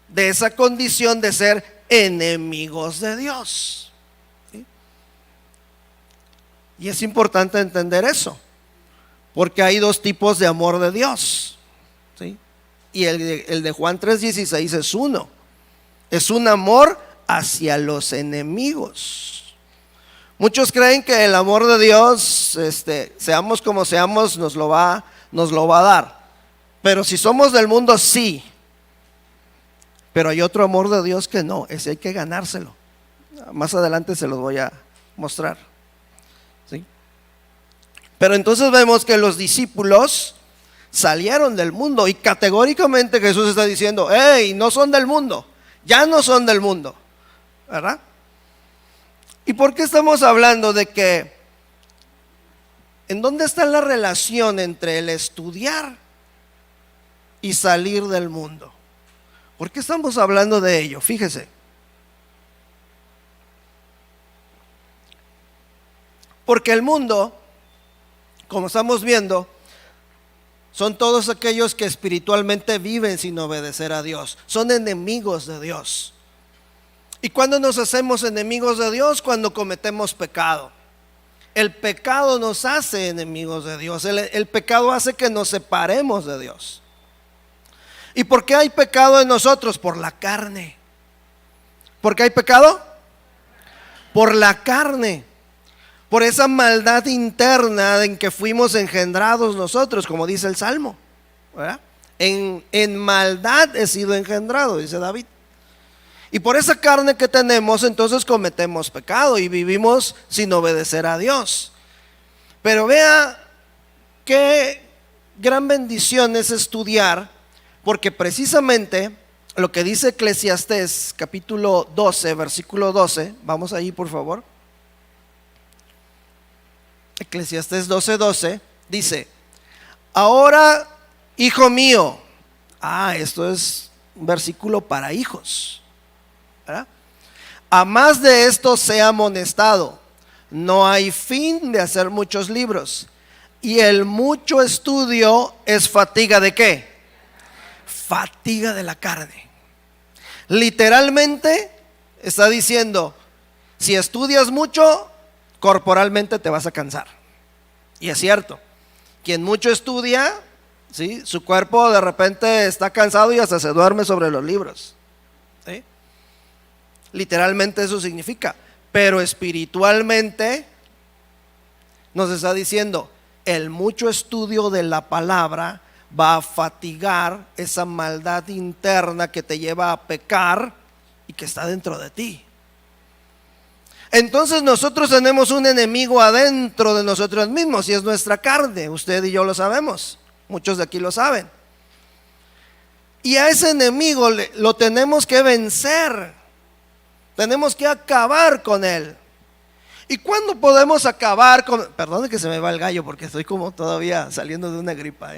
de esa condición de ser enemigos de Dios. ¿Sí? Y es importante entender eso, porque hay dos tipos de amor de Dios. ¿Sí? Y el de Juan 3:16 es uno. Es un amor hacia los enemigos. Muchos creen que el amor de Dios, seamos como seamos, nos lo va a dar. Pero si somos del mundo, sí. Pero hay otro amor de Dios que no, ese hay que ganárselo. Más adelante se los voy a mostrar. ¿Sí? Pero entonces vemos que los discípulos salieron del mundo y categóricamente Jesús está diciendo: hey, no son del mundo, ya no son del mundo, ¿verdad? ¿Y por qué estamos hablando de que en dónde está la relación entre el estudiar y salir del mundo? ¿Por qué estamos hablando de ello? Fíjese. Porque el mundo, como estamos viendo, son todos aquellos que espiritualmente viven sin obedecer a Dios. Son enemigos de Dios. ¿Y cuándo nos hacemos enemigos de Dios? Cuando cometemos pecado. El pecado nos hace enemigos de Dios. El pecado hace que nos separemos de Dios. ¿Y por qué hay pecado en nosotros? Por la carne. ¿Por qué hay pecado? Por la carne. Por esa maldad interna en que fuimos engendrados nosotros, como dice el Salmo, ¿verdad? En maldad he sido engendrado, dice David. Y por esa carne que tenemos, entonces cometemos pecado y vivimos sin obedecer a Dios. Pero vea qué gran bendición es estudiar, porque precisamente lo que dice Eclesiastés capítulo 12, versículo 12, vamos ahí por favor. Eclesiastés 12:12 dice: ahora, hijo mío, esto es un versículo para hijos, ¿verdad? A más de esto sea amonestado, no hay fin de hacer muchos libros, y el mucho estudio es fatiga ¿de qué? Fatiga de la carne. Literalmente está diciendo: si estudias mucho, corporalmente te vas a cansar. Y es cierto, quien mucho estudia, ¿sí?, su cuerpo de repente está cansado y hasta se duerme sobre los libros, ¿sí? Literalmente eso significa. Pero espiritualmente nos está diciendo: el mucho estudio de la palabra va a fatigar esa maldad interna que te lleva a pecar y que está dentro de ti. Entonces nosotros tenemos un enemigo adentro de nosotros mismos y es nuestra carne. Usted y yo lo sabemos, muchos de aquí lo saben. Y a ese enemigo lo tenemos que vencer, tenemos que acabar con él. ¿Y cuándo podemos acabar con? Perdón que se me va el gallo porque estoy como todavía saliendo de una gripa,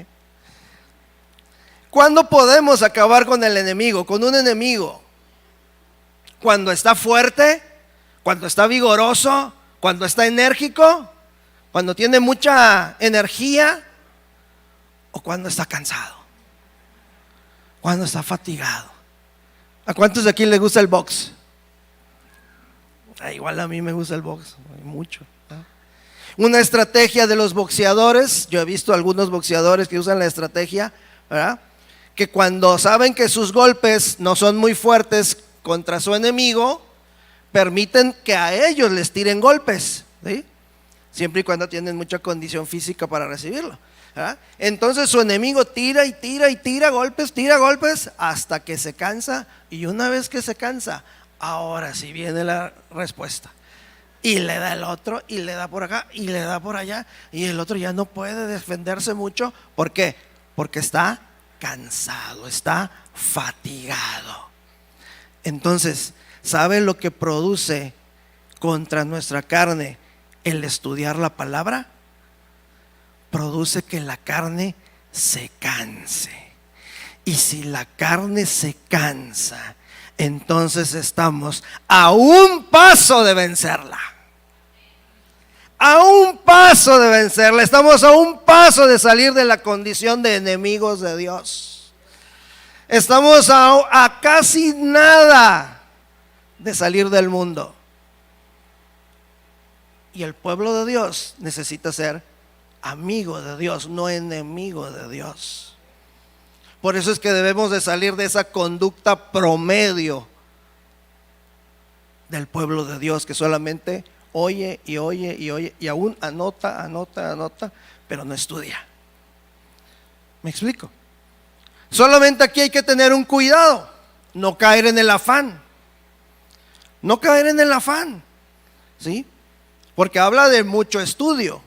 ¿Cuándo podemos acabar con el enemigo, con un enemigo? Cuando está fuerte, cuando está vigoroso, cuando está enérgico, cuando tiene mucha energía, o cuando está cansado, cuando está fatigado. ¿A cuántos de aquí les gusta el box? Igual a mí me gusta el box, mucho. Una estrategia de los boxeadores, yo he visto algunos boxeadores que usan la estrategia, ¿verdad?, que cuando saben que sus golpes no son muy fuertes contra su enemigo, permiten que a ellos les tiren golpes, ¿sí?, siempre y cuando tienen mucha condición física para recibirlo, ¿verdad? Entonces su enemigo tira y tira y tira golpes hasta que se cansa, y una vez que se cansa, ahora sí viene la respuesta. Y le da el otro, y le da por acá, y le da por allá, y el otro ya no puede defenderse mucho. ¿Por qué? Porque está cansado, está fatigado. Entonces, ¿sabe lo que produce contra nuestra carne el estudiar la palabra? Produce que la carne se canse. Y si la carne se cansa, entonces estamos a un paso de vencerla. A un paso de vencerla. Estamos a un paso de salir de la condición de enemigos de Dios. Estamos a casi nada de salir del mundo. Y el pueblo de Dios necesita ser amigo de Dios, no enemigo de Dios. Por eso es que debemos de salir de esa conducta promedio del pueblo de Dios, que solamente oye y oye y oye y aún anota, pero no estudia. ¿Me explico? Solamente aquí hay que tener un cuidado, no caer en el afán. No caer en el afán, ¿sí? Porque habla de mucho estudio.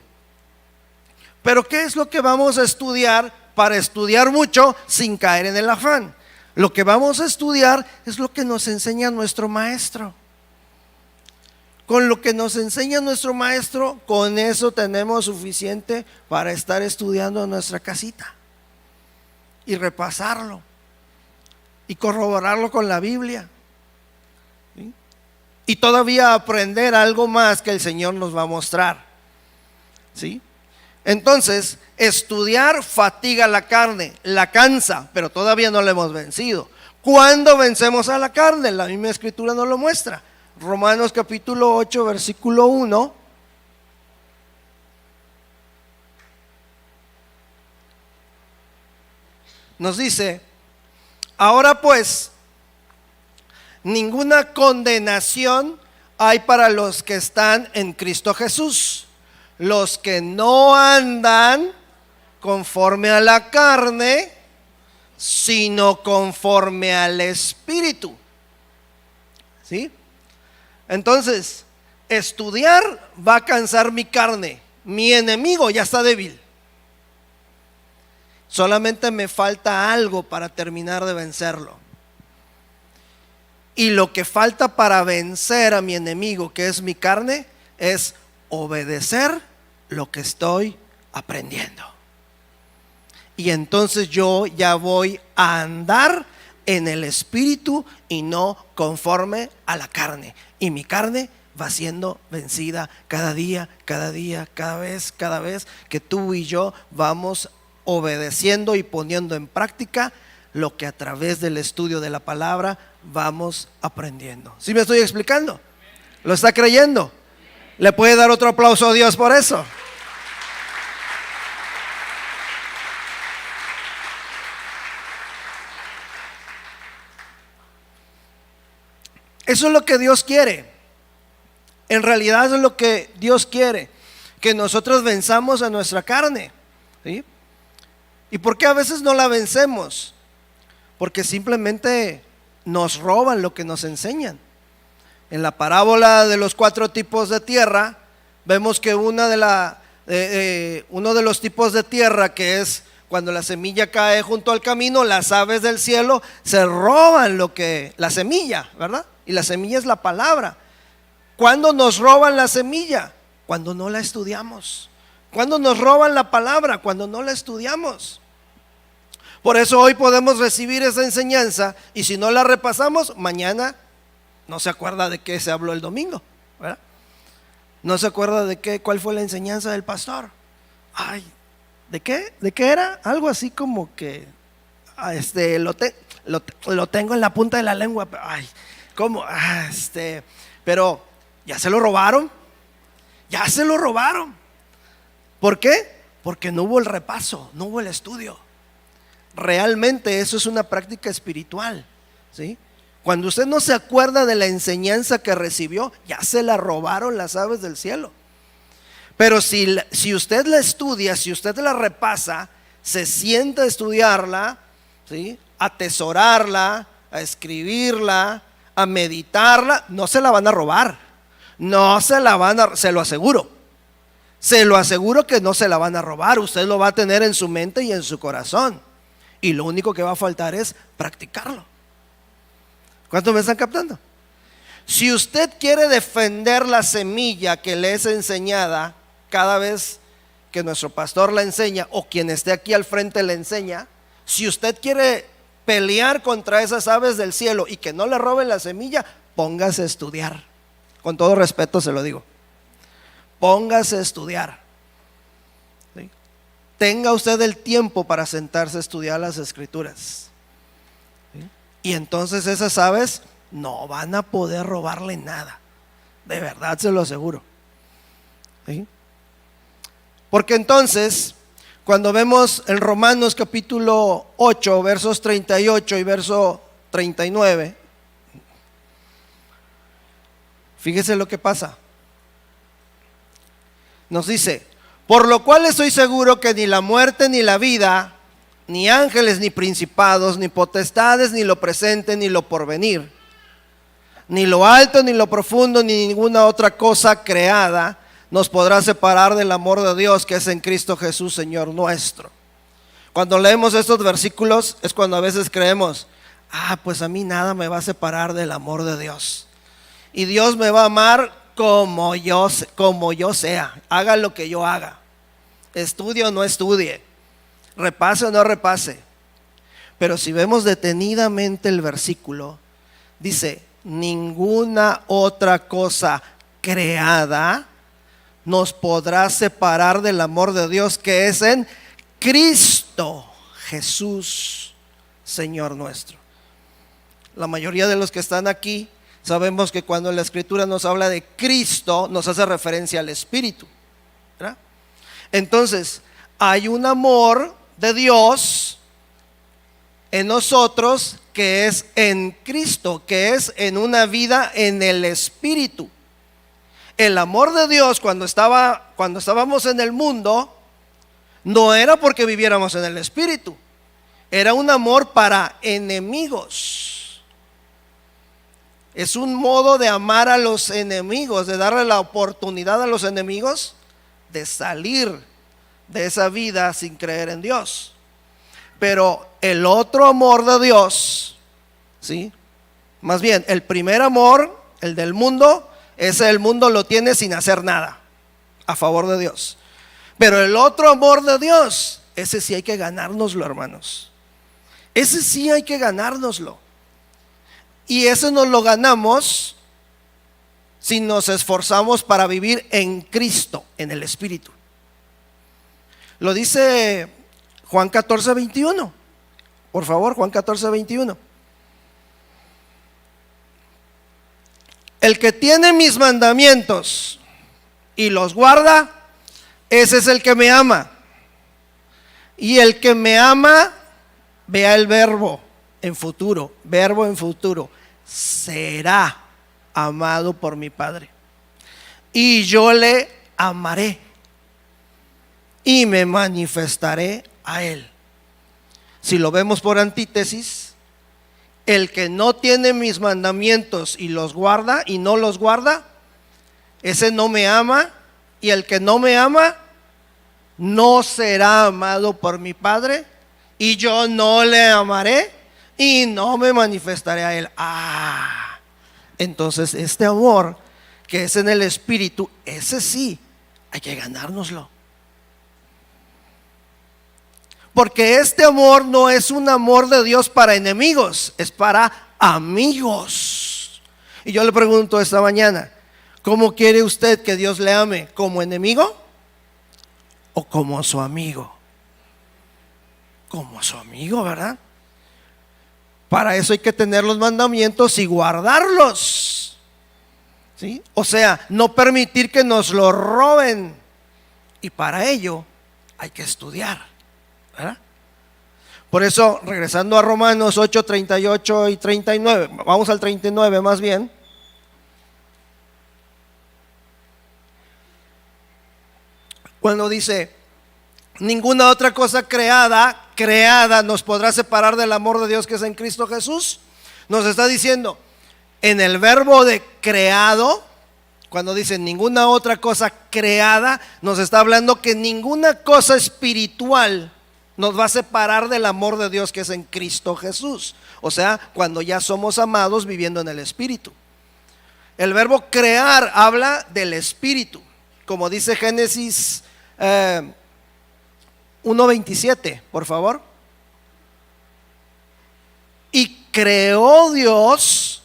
Pero ¿qué es lo que vamos a estudiar para estudiar mucho sin caer en el afán? Lo que vamos a estudiar es lo que nos enseña nuestro maestro. Con lo que nos enseña nuestro maestro, con eso tenemos suficiente para estar estudiando en nuestra casita y repasarlo y corroborarlo con la Biblia, ¿sí? Y todavía aprender algo más que el Señor nos va a mostrar, ¿sí? Entonces, estudiar fatiga la carne, la cansa, pero todavía no la hemos vencido. ¿Cuándo vencemos a la carne? La misma Escritura nos lo muestra. Romanos capítulo 8, versículo 1. Nos dice: ahora pues, ninguna condenación hay para los que están en Cristo Jesús, los que no andan conforme a la carne, sino conforme al Espíritu. ¿Sí? Entonces, estudiar va a cansar mi carne. Mi enemigo ya está débil. Solamente me falta algo para terminar de vencerlo. Y lo que falta para vencer a mi enemigo, que es mi carne, es obedecer lo que estoy aprendiendo. Y entonces yo ya voy a andar en el Espíritu y no conforme a la carne. Y mi carne va siendo vencida cada día, cada vez que tú y yo vamos obedeciendo y poniendo en práctica lo que a través del estudio de la palabra vamos aprendiendo. ¿Sí me estoy explicando? ¿Lo está creyendo? ¿Le puede dar otro aplauso a Dios por eso? Eso es lo que Dios quiere. En realidad eso es lo que Dios quiere, que nosotros venzamos a nuestra carne, ¿sí? ¿Y por qué a veces no la vencemos? Porque simplemente nos roban lo que nos enseñan. En la parábola de los 4 tipos de tierra, vemos que uno de los tipos de tierra, que es cuando la semilla cae junto al camino, las aves del cielo se roban la semilla, ¿verdad? Y la semilla es la palabra. ¿Cuándo nos roban la semilla? Cuando no la estudiamos. ¿Cuándo nos roban la palabra? Cuando no la estudiamos. Por eso hoy podemos recibir esa enseñanza y si no la repasamos, mañana no se acuerda de qué se habló el domingo, ¿verdad? No se acuerda de cuál fue la enseñanza del pastor. Ay, ¿de qué? ¿De qué era? Algo así como que lo tengo en la punta de la lengua. Ay, ¿cómo? Pero ya se lo robaron. Ya se lo robaron. ¿Por qué? Porque no hubo el repaso, no hubo el estudio. Realmente eso es una práctica espiritual, ¿sí? Cuando usted no se acuerda de la enseñanza que recibió, ya se la robaron las aves del cielo. Pero si usted la estudia, si usted la repasa, se sienta a estudiarla, ¿sí? A atesorarla, a escribirla, a meditarla, no se la van a robar. No se la van a, se lo aseguro. Se lo aseguro que no se la van a robar. Usted lo va a tener en su mente y en su corazón. Y lo único que va a faltar es practicarlo. ¿Cuántos me están captando? Si usted quiere defender la semilla que le es enseñada cada vez que nuestro pastor la enseña o quien esté aquí al frente le enseña, si usted quiere pelear contra esas aves del cielo y que no le roben la semilla, póngase a estudiar. Con todo respeto se lo digo. Póngase a estudiar. Tenga usted el tiempo para sentarse a estudiar las Escrituras. Y entonces esas aves no van a poder robarle nada. De verdad se lo aseguro. ¿Sí? Porque entonces, cuando vemos en Romanos capítulo 8, versos 38 y verso 39, fíjese lo que pasa. Nos dice: por lo cual estoy seguro que ni la muerte ni la vida, ni ángeles ni principados, ni potestades, ni lo presente, ni lo porvenir, ni lo alto, ni lo profundo, ni ninguna otra cosa creada nos podrá separar del amor de Dios que es en Cristo Jesús, Señor nuestro. Cuando leemos estos versículos es cuando a veces creemos: pues a mí nada me va a separar del amor de Dios. Y Dios me va a amar como yo sea, haga lo que yo haga, estudie o no estudie, repase o no repase. Pero si vemos detenidamente el versículo, dice: ninguna otra cosa creada nos podrá separar del amor de Dios que es en Cristo Jesús, Señor nuestro. La mayoría de los que están aquí sabemos que cuando la Escritura nos habla de Cristo, nos hace referencia al Espíritu, ¿verdad? Entonces, hay un amor de Dios en nosotros que es en Cristo, que es en una vida en el Espíritu. El amor de Dios cuando estábamos en el mundo no era porque viviéramos en el Espíritu, era un amor para enemigos. Es un modo de amar a los enemigos, de darle la oportunidad a los enemigos de salir de esa vida sin creer en Dios. Pero el otro amor de Dios, ¿sí? Más bien, el primer amor, el del mundo, ese el mundo lo tiene sin hacer nada a favor de Dios. Pero el otro amor de Dios, ese sí hay que ganárnoslo, hermanos. Ese sí hay que ganárnoslo. Y ese nos lo ganamos si nos esforzamos para vivir en Cristo, en el Espíritu. Lo dice Juan 14, 21. Por favor, Juan 14, 21. El que tiene mis mandamientos y los guarda, ese es el que me ama. Y el que me ama, vea el verbo en futuro, será amado por mi Padre. Y yo le amaré y me manifestaré a él. Si lo vemos por antítesis, el que no tiene mis mandamientos y los guarda y no los guarda, ese no me ama, y el que no me ama no será amado por mi Padre, y yo no le amaré y no me manifestaré a él. Entonces este amor que es en el Espíritu, ese sí hay que ganárnoslo. Porque este amor no es un amor de Dios para enemigos, es para amigos. Y yo le pregunto esta mañana: ¿cómo quiere usted que Dios le ame? ¿Como enemigo o como su amigo? Como su amigo, ¿verdad? Para eso hay que tener los mandamientos y guardarlos, ¿sí? O sea, no permitir que nos lo roben. Y para ello hay que estudiar, ¿verdad? Por eso, regresando a Romanos 8, 38 y 39, vamos al 39 más bien. Cuando dice: ninguna otra cosa creada nos podrá separar del amor de Dios que es en Cristo Jesús. Nos está diciendo, en el verbo de creado, cuando dice ninguna otra cosa creada, nos está hablando que ninguna cosa espiritual nos va a separar del amor de Dios que es en Cristo Jesús. O sea, cuando ya somos amados viviendo en el Espíritu. El verbo crear habla del Espíritu, como dice Génesis 1:27, por favor. Y creó Dios.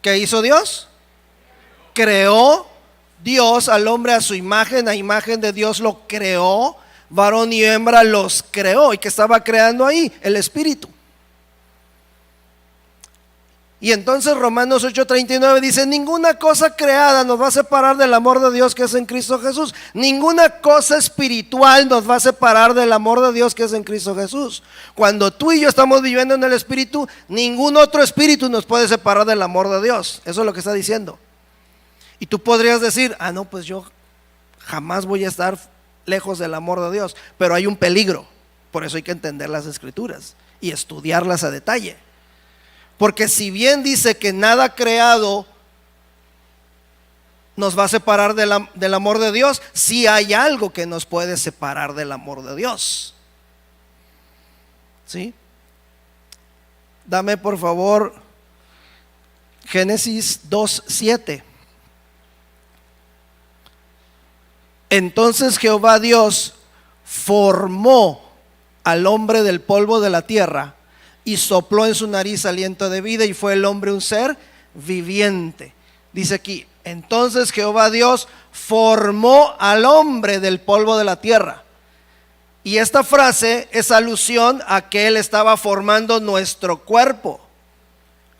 ¿Qué hizo Dios? Creó Dios al hombre a su imagen, a imagen de Dios lo creó, varón y hembra los creó. ¿Y qué estaba creando ahí? El Espíritu. Y entonces Romanos 8:39 dice: ninguna cosa creada nos va a separar del amor de Dios que es en Cristo Jesús. Ninguna cosa espiritual nos va a separar del amor de Dios que es en Cristo Jesús. Cuando tú y yo estamos viviendo en el Espíritu, ningún otro espíritu nos puede separar del amor de Dios. Eso es lo que está diciendo. Y tú podrías decir: no, pues yo jamás voy a estar lejos del amor de Dios. Pero hay un peligro. Por eso hay que entender las Escrituras y estudiarlas a detalle. Porque si bien dice que nada creado nos va a separar del amor de Dios, sí hay algo que nos puede separar del amor de Dios. ¿Sí? Dame por favor Génesis 2:7. Entonces Jehová Dios formó al hombre del polvo de la tierra y sopló en su nariz aliento de vida, y fue el hombre un ser viviente. Dice aquí: entonces Jehová Dios formó al hombre del polvo de la tierra. Y esta frase es alusión a que Él estaba formando nuestro cuerpo,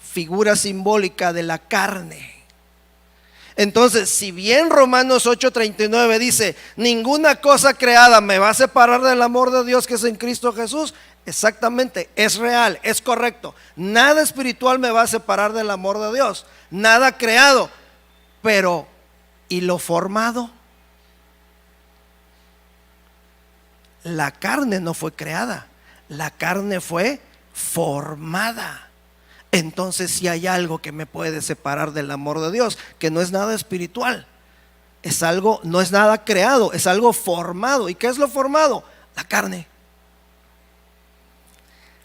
figura simbólica de la carne. Entonces, si bien Romanos 8:39 dice: ninguna cosa creada me va a separar del amor de Dios que es en Cristo Jesús, exactamente, es real, es correcto. Nada espiritual me va a separar del amor de Dios, nada creado. Pero, ¿y lo formado? La carne no fue creada, la carne fue formada. Entonces sí hay algo que me puede separar del amor de Dios, que no es nada espiritual, es algo, no es nada creado, es algo formado. ¿Y qué es lo formado? La carne.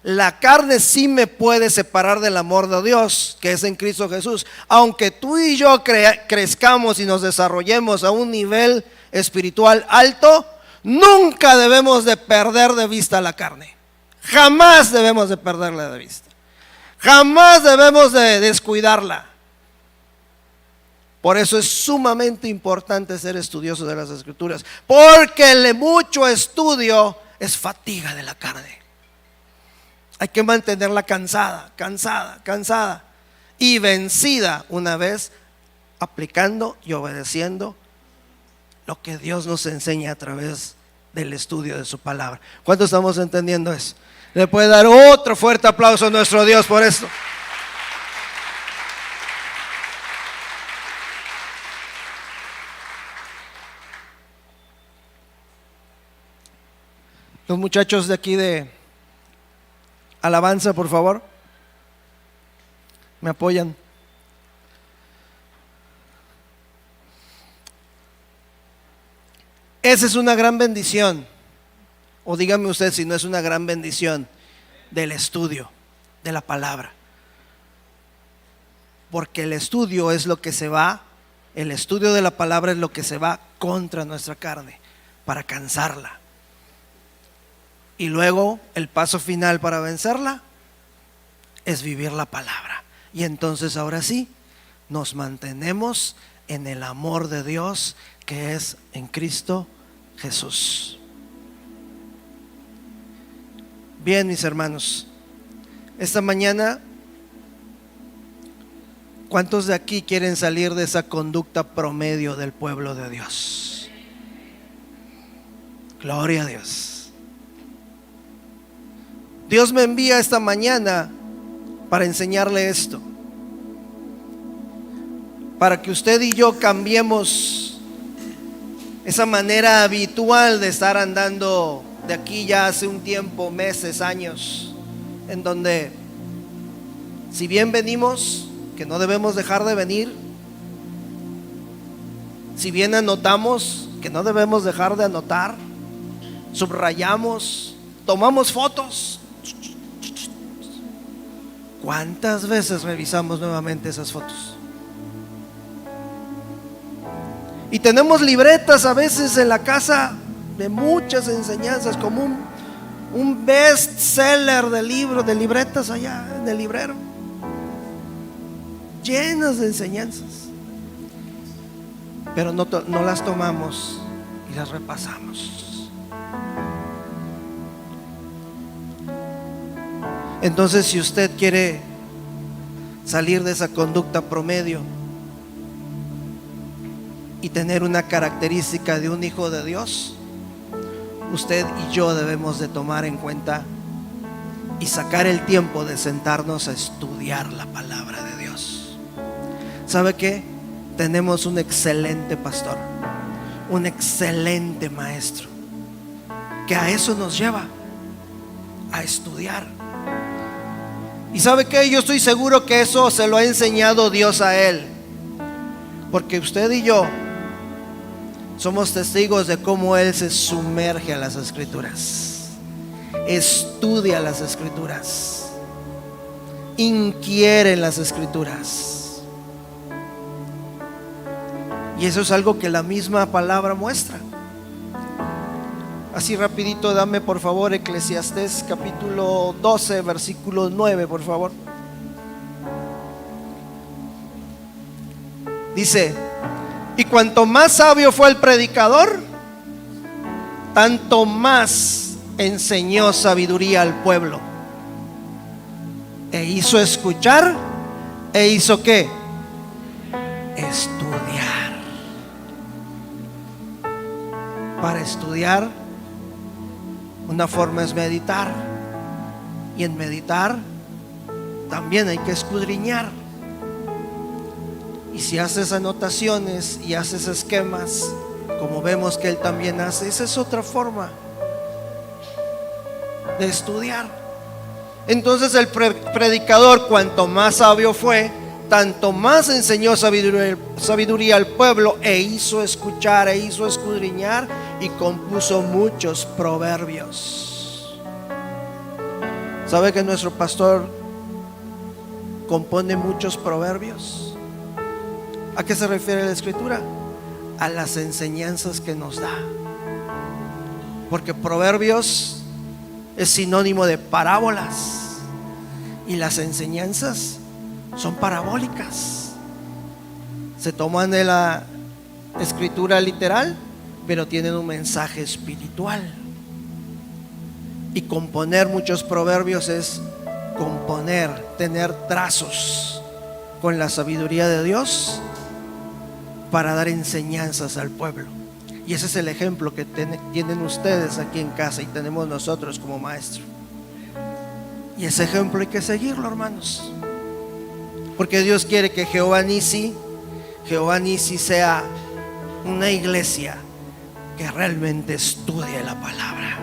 La carne sí me puede separar del amor de Dios que es en Cristo Jesús. Aunque tú y yo crezcamos y nos desarrollemos a un nivel espiritual alto, nunca debemos de perder de vista la carne. Jamás debemos de perderla de vista. Jamás debemos de descuidarla. Por eso es sumamente importante ser estudioso de las Escrituras, porque el mucho estudio es fatiga de la carne. Hay que mantenerla cansada y vencida una vez aplicando y obedeciendo lo que Dios nos enseña a través del estudio de su palabra. ¿Cuántos estamos entendiendo eso? Le puede dar otro fuerte aplauso a nuestro Dios por esto. Los muchachos de aquí de alabanza, por favor, me apoyan. Esa es una gran bendición, o dígame usted si no es una gran bendición, del estudio de la palabra. Porque el estudio es lo que se va, el estudio de la palabra es lo que se va contra nuestra carne, para cansarla. Y luego el paso final para vencerla es vivir la palabra. Y entonces ahora sí, nos mantenemos en el amor de Dios que es en Cristo Jesús. Bien, mis hermanos, esta mañana, ¿cuántos de aquí quieren salir de esa conducta promedio del pueblo de Dios? Gloria a Dios. Dios me envía esta mañana para enseñarle esto, para que usted y yo cambiemos esa manera habitual de estar andando de aquí ya hace un tiempo, meses, años, en donde si bien venimos, que no debemos dejar de venir, si bien anotamos, que no debemos dejar de anotar, subrayamos, tomamos fotos, ¿cuántas veces revisamos nuevamente esas fotos? Y tenemos libretas a veces en la casa de muchas enseñanzas, como un best seller de libros, de libretas allá en el librero, llenas de enseñanzas, pero no las tomamos y las repasamos. Entonces, si usted quiere salir de esa conducta promedio y tener una característica de un hijo de Dios, usted y yo debemos de tomar en cuenta y sacar el tiempo de sentarnos a estudiar la palabra de Dios. ¿Sabe qué? Tenemos un excelente pastor, un excelente maestro, que a eso nos lleva, a estudiar. ¿Y sabe qué? Yo estoy seguro que eso se lo ha enseñado Dios a él, porque usted y yo somos testigos de cómo él se sumerge a las Escrituras, estudia las Escrituras, inquiere en las Escrituras. Y eso es algo que la misma palabra muestra. Así rapidito, dame por favor Eclesiastés capítulo 12, versículo 9, por favor. Dice: y cuanto más sabio fue el predicador, tanto más enseñó sabiduría al pueblo. E hizo escuchar, e hizo ¿qué? Estudiar. Para estudiar, una forma es meditar, y en meditar también hay que escudriñar. Y si haces anotaciones y haces esquemas, como vemos que él también hace, esa es otra forma de estudiar. Entonces el predicador, cuanto más sabio fue, tanto más enseñó sabiduría al pueblo, e hizo escuchar, e hizo escudriñar, y compuso muchos proverbios. ¿Sabe que nuestro pastor compone muchos proverbios? ¿A qué se refiere la Escritura? A las enseñanzas que nos da. Porque proverbios es sinónimo de parábolas, y las enseñanzas son parabólicas. Se toman de la Escritura literal, pero tienen un mensaje espiritual. Y componer muchos proverbios es componer, tener trazos con la sabiduría de Dios para dar enseñanzas al pueblo. Y ese es el ejemplo que tienen ustedes aquí en casa, y tenemos nosotros como maestro. Y ese ejemplo hay que seguirlo, hermanos, porque Dios quiere que Jehová Nisi sea una iglesia que realmente estudie la palabra,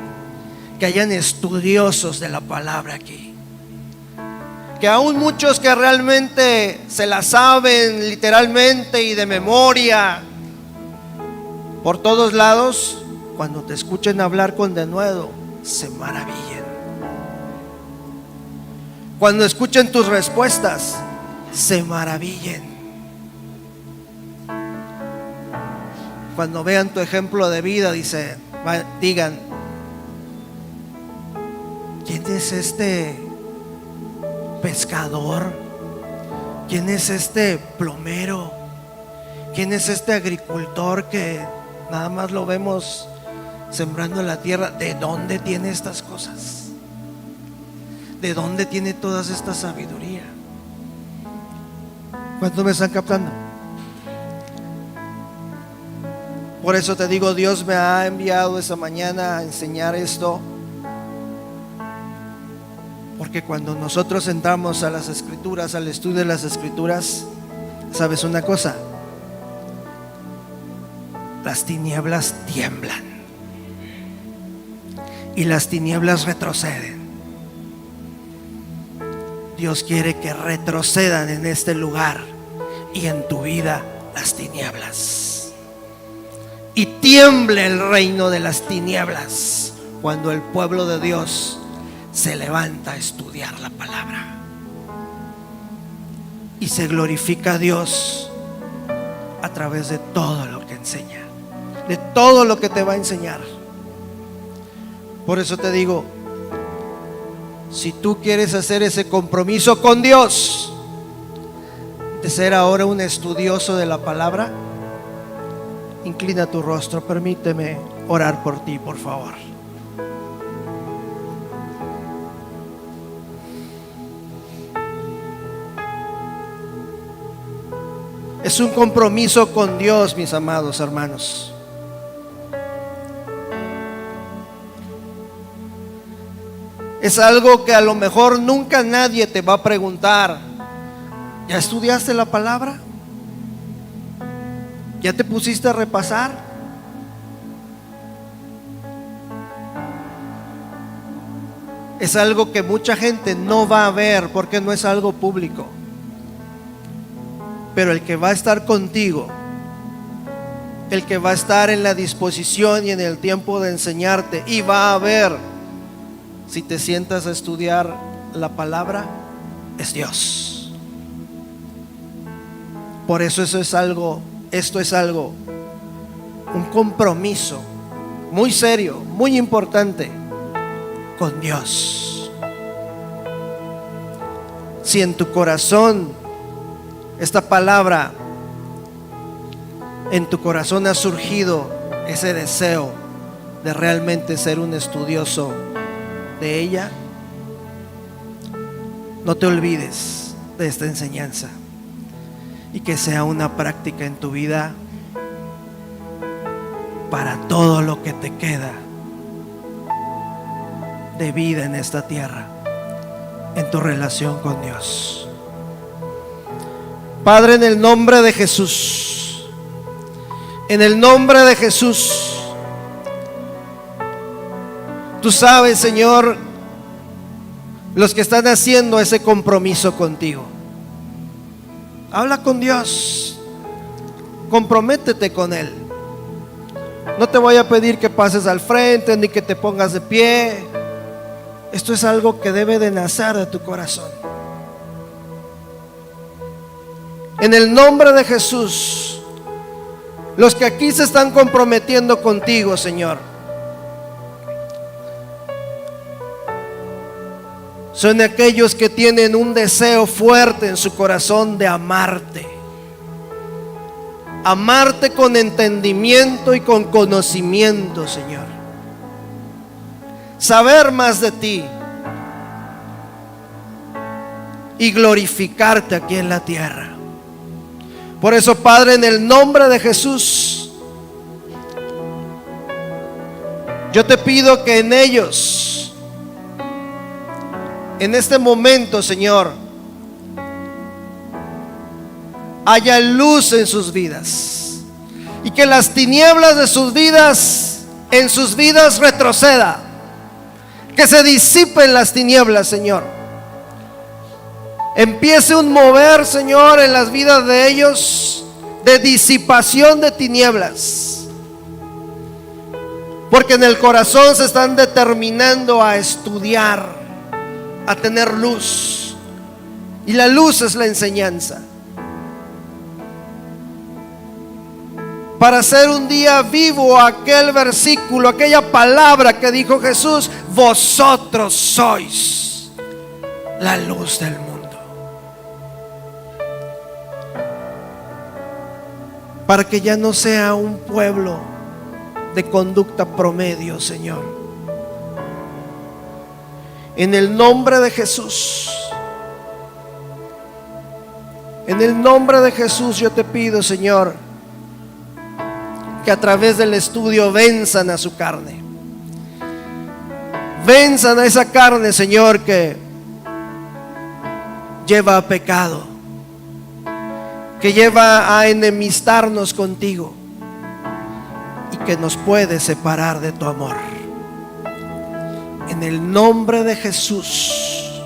que hayan estudiosos de la palabra aquí, que aún muchos que realmente se la saben literalmente y de memoria por todos lados, cuando te escuchen hablar con denuedo, se maravillen. Cuando escuchen tus respuestas, se maravillen. Cuando vean tu ejemplo de vida, digan: ¿quién es este pescador? ¿Quién es este plomero? ¿Quién es este agricultor que nada más lo vemos sembrando la tierra? ¿De dónde tiene estas cosas? ¿De dónde tiene toda esta sabiduría? ¿Cuántos me están captando? Por eso te digo, Dios me ha enviado esa mañana a enseñar esto, porque cuando nosotros entramos a las Escrituras, al estudio de las Escrituras, ¿sabes una cosa? Las tinieblas tiemblan y las tinieblas retroceden. Dios quiere que retrocedan en este lugar y en tu vida las tinieblas, y tiemble el reino de las tinieblas cuando el pueblo de Dios se levanta a estudiar la palabra, y se glorifica a Dios a través de todo lo que enseña, de todo lo que te va a enseñar. Por eso te digo, si tú quieres hacer ese compromiso con Dios de ser ahora un estudioso de la palabra, inclina tu rostro. Permíteme orar por ti, por favor. Es un compromiso con Dios, mis amados hermanos. Es algo que a lo mejor nunca nadie te va a preguntar. ¿Ya estudiaste la palabra? ¿Ya te pusiste a repasar? Es algo que mucha gente no va a ver porque no es algo público. Pero el que va a estar contigo, el que va a estar en la disposición y en el tiempo de enseñarte, y va a ver si te sientas a estudiar la palabra, es Dios. Por eso esto es algo, un compromiso muy serio, muy importante con Dios. Si en tu corazón esta palabra, en tu corazón ha surgido ese deseo de realmente ser un estudioso de ella, no te olvides de esta enseñanza y que sea una práctica en tu vida para todo lo que te queda de vida en esta tierra, en tu relación con Dios. Padre, en el nombre de Jesús, en el nombre de Jesús, tú sabes, Señor, los que están haciendo ese compromiso contigo. Habla con Dios, comprométete con Él. No te voy a pedir que pases al frente ni que te pongas de pie. Esto es algo que debe de nacer de tu corazón. En el nombre de Jesús, los que aquí se están comprometiendo contigo, Señor, son aquellos que tienen un deseo fuerte en su corazón de amarte. Amarte con entendimiento y con conocimiento, Señor. Saber más de ti y glorificarte aquí en la tierra. Por eso, Padre, en el nombre de Jesús, yo te pido que en ellos, en este momento, Señor, haya luz en sus vidas y que las tinieblas de sus vidas, en sus vidas retroceda, que se disipen las tinieblas, Señor. Empiece un mover, Señor, en las vidas de ellos de disipación de tinieblas, porque en el corazón se están determinando a estudiar, a tener luz, y la luz es la enseñanza. Para hacer un día vivo aquel versículo, aquella palabra que dijo Jesús: vosotros sois la luz del mundo. Para que ya no sea un pueblo de conducta promedio, Señor. En el nombre de Jesús, en el nombre de Jesús, yo te pido, Señor, que a través del estudio venzan a su carne. Venzan a esa carne, Señor, que lleva a pecado, que lleva a enemistarnos contigo y que nos puede separar de tu amor. En el nombre de Jesús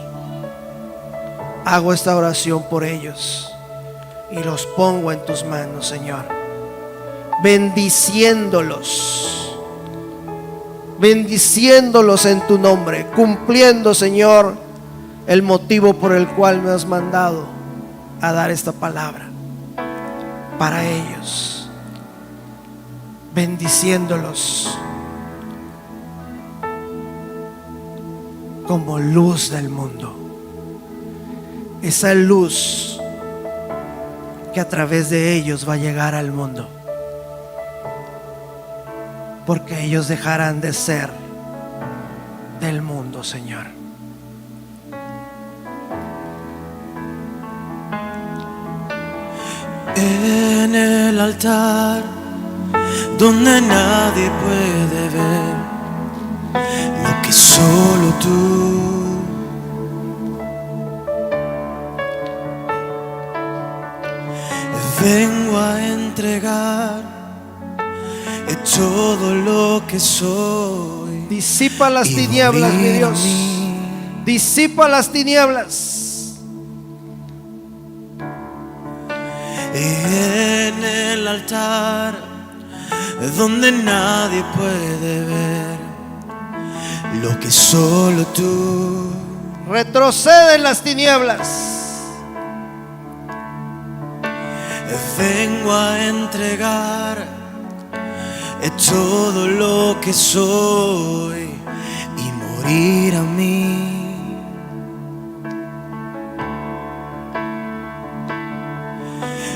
hago esta oración por ellos y los pongo en tus manos, Señor, bendiciéndolos en tu nombre, cumpliendo, Señor, el motivo por el cual me has mandado a dar esta palabra para ellos, bendiciéndolos como luz del mundo, esa luz que a través de ellos va a llegar al mundo, porque ellos dejarán de ser del mundo, Señor. En el altar donde nadie puede ver lo que solo tú. Vengo a entregar todo lo que soy. Disipa las Y tinieblas, mi morir a Dios. mí. Disipa las tinieblas. En el altar donde nadie puede ver lo que solo tú. Retroceden las tinieblas. Vengo a entregar todo lo que soy y morir a mí.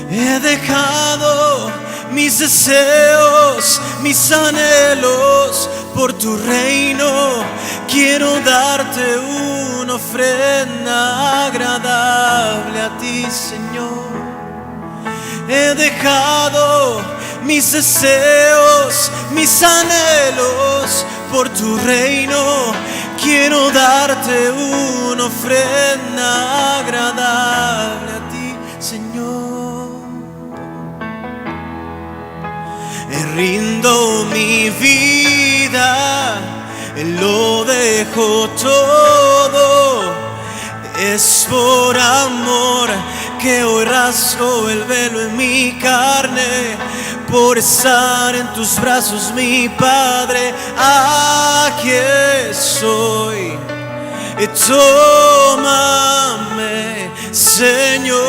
He dejado mis deseos, mis anhelos por tu reino. Quiero darte una ofrenda agradable a ti, Señor. He dejado mis deseos, mis anhelos por tu reino. Quiero darte una ofrenda agradable a ti, Señor. Rindo mi vida, lo dejo todo. Es por amor que hoy rasgo el velo en mi carne, por estar en tus brazos, mi Padre. Aquí estoy, tómame, Señor.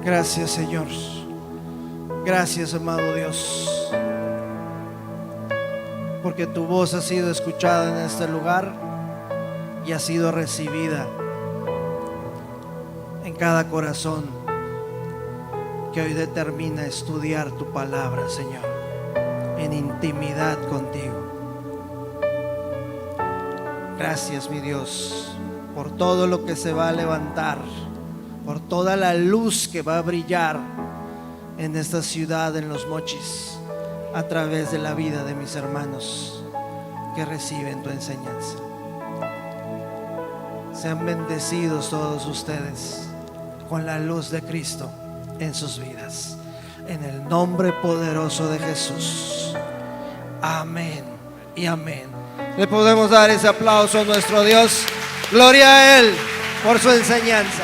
Gracias, Señor. Gracias, amado Dios, porque tu voz ha sido escuchada en este lugar y ha sido recibida en cada corazón que hoy determina estudiar tu palabra, Señor, en intimidad contigo. Gracias, mi Dios, por todo lo que se va a levantar, por toda la luz que va a brillar en esta ciudad, en Los Mochis, a través de la vida de mis hermanos que reciben tu enseñanza. Sean bendecidos todos ustedes con la luz de Cristo en sus vidas, en el nombre poderoso de Jesús. Amén y amén. Le podemos dar ese aplauso a nuestro Dios. Gloria a Él por su enseñanza.